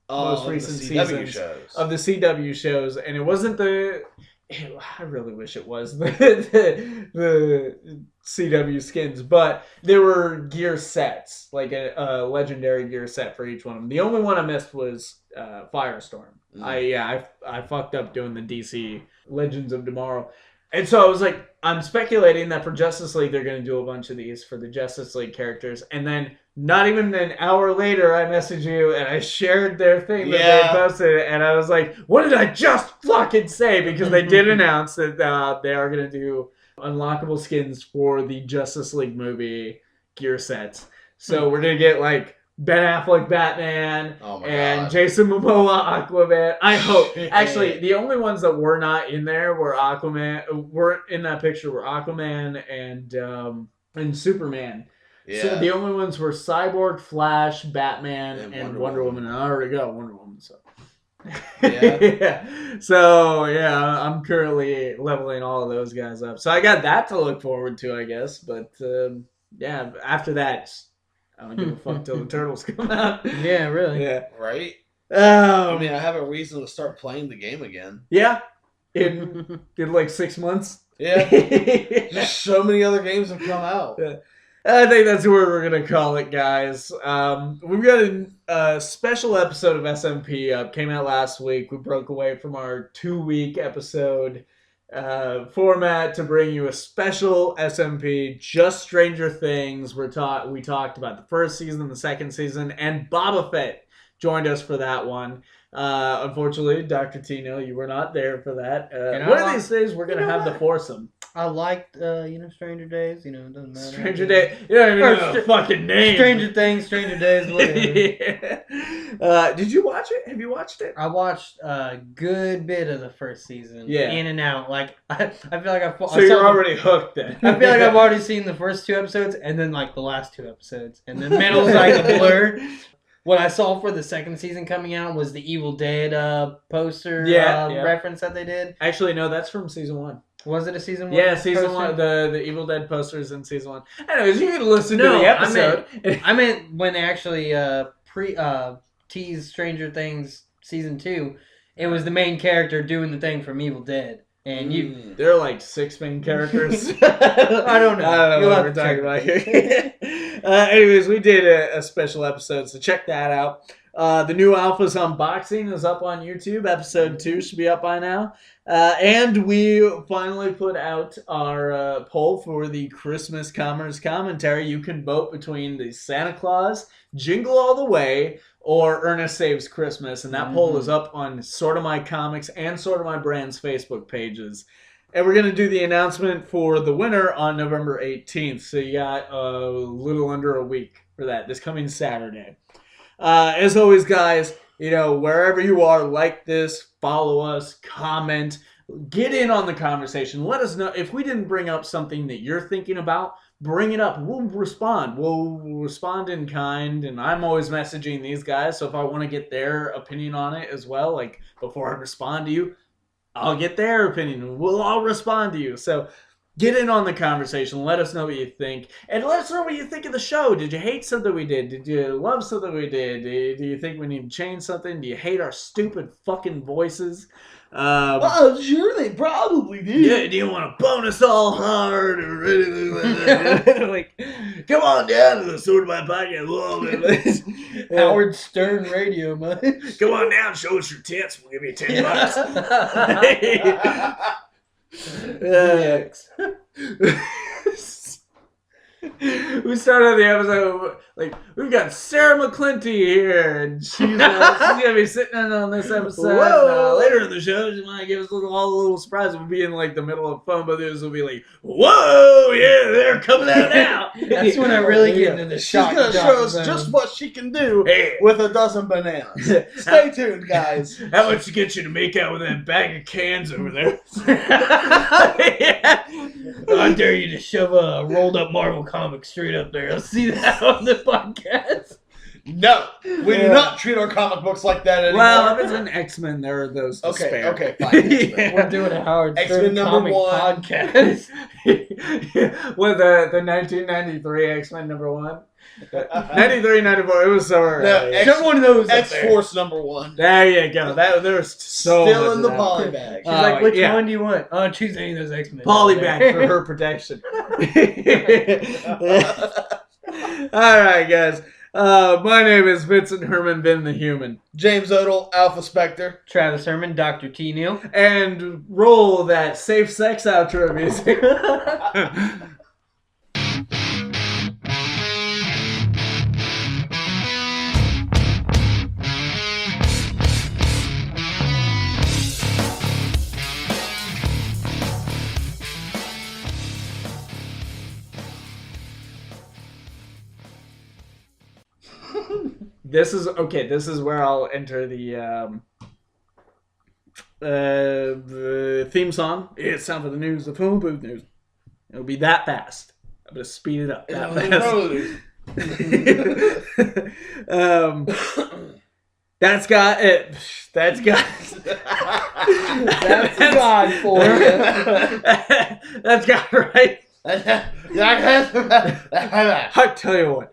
most recent seasons
shows.
of the CW shows, and it wasn't the. I really wish it was the CW skins, but there were gear sets, like a legendary gear set for each one of them. The only one I missed was Firestorm. I fucked up doing the DC Legends of Tomorrow. And so I was like, I'm speculating that for Justice League, they're going to do a bunch of these for the Justice League characters. And then not even an hour later, I messaged you and I shared their thing that they posted. And I was like, what did I just fucking say? Because they did announce that they are going to do unlockable skins for the Justice League movie gear sets. So we're going to get like Ben Affleck Batman and Jason Momoa Aquaman. I hope. Actually, the only ones that were not in there were weren't in that picture were Aquaman and Superman.
Yeah.
So the only ones were Cyborg, Flash, Batman, and Wonder Woman. And I already got Wonder Woman, so.
Yeah.
So yeah, I'm currently leveling all of those guys up. So I got that to look forward to, I guess. But yeah, after that, I don't give a fuck till the Turtles come out.
Yeah, really.
Yeah.
Right?
I
I mean, I have a reason to start playing the game again.
yeah. In like 6 months.
Yeah. Just so many other games have come out.
I think that's where we're going to call it, guys. We've got a special episode of SMP up. Came out last week. We broke away from our 2-week episode format to bring you a special SMP, just Stranger Things. We talked about the first season, the second season, and Boba Fett joined us for that one. Unfortunately, Dr. Tino, you were not there for that. One of these days, we're going to have the foursome.
I liked, Stranger Days. It doesn't matter.
Stranger Days. You don't even know the fucking name.
Stranger Things, Stranger Days. Whatever.
Yeah. Did you watch it? Have you watched it?
I watched a good bit of the first season.
Yeah.
In and out. Like I feel like
So you're already hooked then.
I feel like I've already seen the first 2 episodes and then like the last 2 episodes. And the middle's like a blur. What I saw for the second season coming out was the Evil Dead poster reference that they did.
Actually, no, that's from season 1.
Was it a season 1?
Yeah, season
poster?
1. The Evil Dead posters in season 1. Anyways, you can listen to the episode.
I meant when they actually teased Stranger Things season 2, it was the main character doing the thing from Evil Dead. And
there are like 6 main characters.
I don't know.
What we're talking about here. Anyways, we did a special episode, so check that out. The new Alpha's unboxing is up on YouTube. Episode 2 should be up by now. And we finally put out our poll for the Christmas Commerce Commentary. You can vote between the Santa Claus, Jingle All the Way, or Ernest Saves Christmas. And that poll is up on Sorta My Comics and Sorta My Brand's Facebook pages. And we're going to do the announcement for the winner on November 18th. So you got a little under a week for that, this coming Saturday. As always, guys, wherever you are, like this, follow us, comment, get in on the conversation. Let us know if we didn't bring up something that you're thinking about. Bring it up. We'll respond. We'll respond in kind. And I'm always messaging these guys, so if I want to get their opinion on it as well, like before I respond to you, I'll get their opinion. We'll all respond to you. So get in on the conversation. Let us know what you think. And let us know what you think of the show. Did you hate something we did? Did you love something we did? Do you think we need to change something? Do you hate our stupid fucking voices?
Well, sure, they probably do.
Yeah, do you want to bone us all hard or anything like that? Like, come on down to the Sort of My Podcast.
Howard Stern Radio, man.
Come on down, show us your tits. We'll give you $10. We started the episode like we've got Sarah McClinty here, and she's gonna be sitting in on this episode. And, later in the show, she might give us all a little surprise. We'll be in like the middle of phone booths. We'll be like, "Whoa, yeah, they're coming out now."
That's when I really get into the shock.
She's gonna show us just what she can do with a dozen bananas. Stay tuned, guys.
How much to get you to make out with that bag of cans over there?
I dare you to shove a rolled up Marvel comic straight up there. I'll see that on the podcast.
No, we do not treat our comic books like that anymore.
Well, if it's an X-Men, there are those to spare.
Okay, fine.
Yeah. We're doing a Howard Stern
X-Men #1
podcast.
With the 1993 X-Men #1. 93, 94, it was so early.
No, one of those X-Force #1.
There you go. There was so
still
much
in the
of that.
poly bag.
She's like, which one do you want? Oh, choose any of those X-Men.
Poly bag for her protection. Alright, guys. My name is Vincent Herman Vin the Human.
James Odle, Alpha Spectre.
Travis Herman, Dr. T. Neal.
And roll that safe sex outro music. This is where I'll enter the theme song. It's time for the news, the phone booth news. It'll be that fast. I'm going to speed it up that fast. That's got it. That's got
God for you.
That's got right. I tell you what.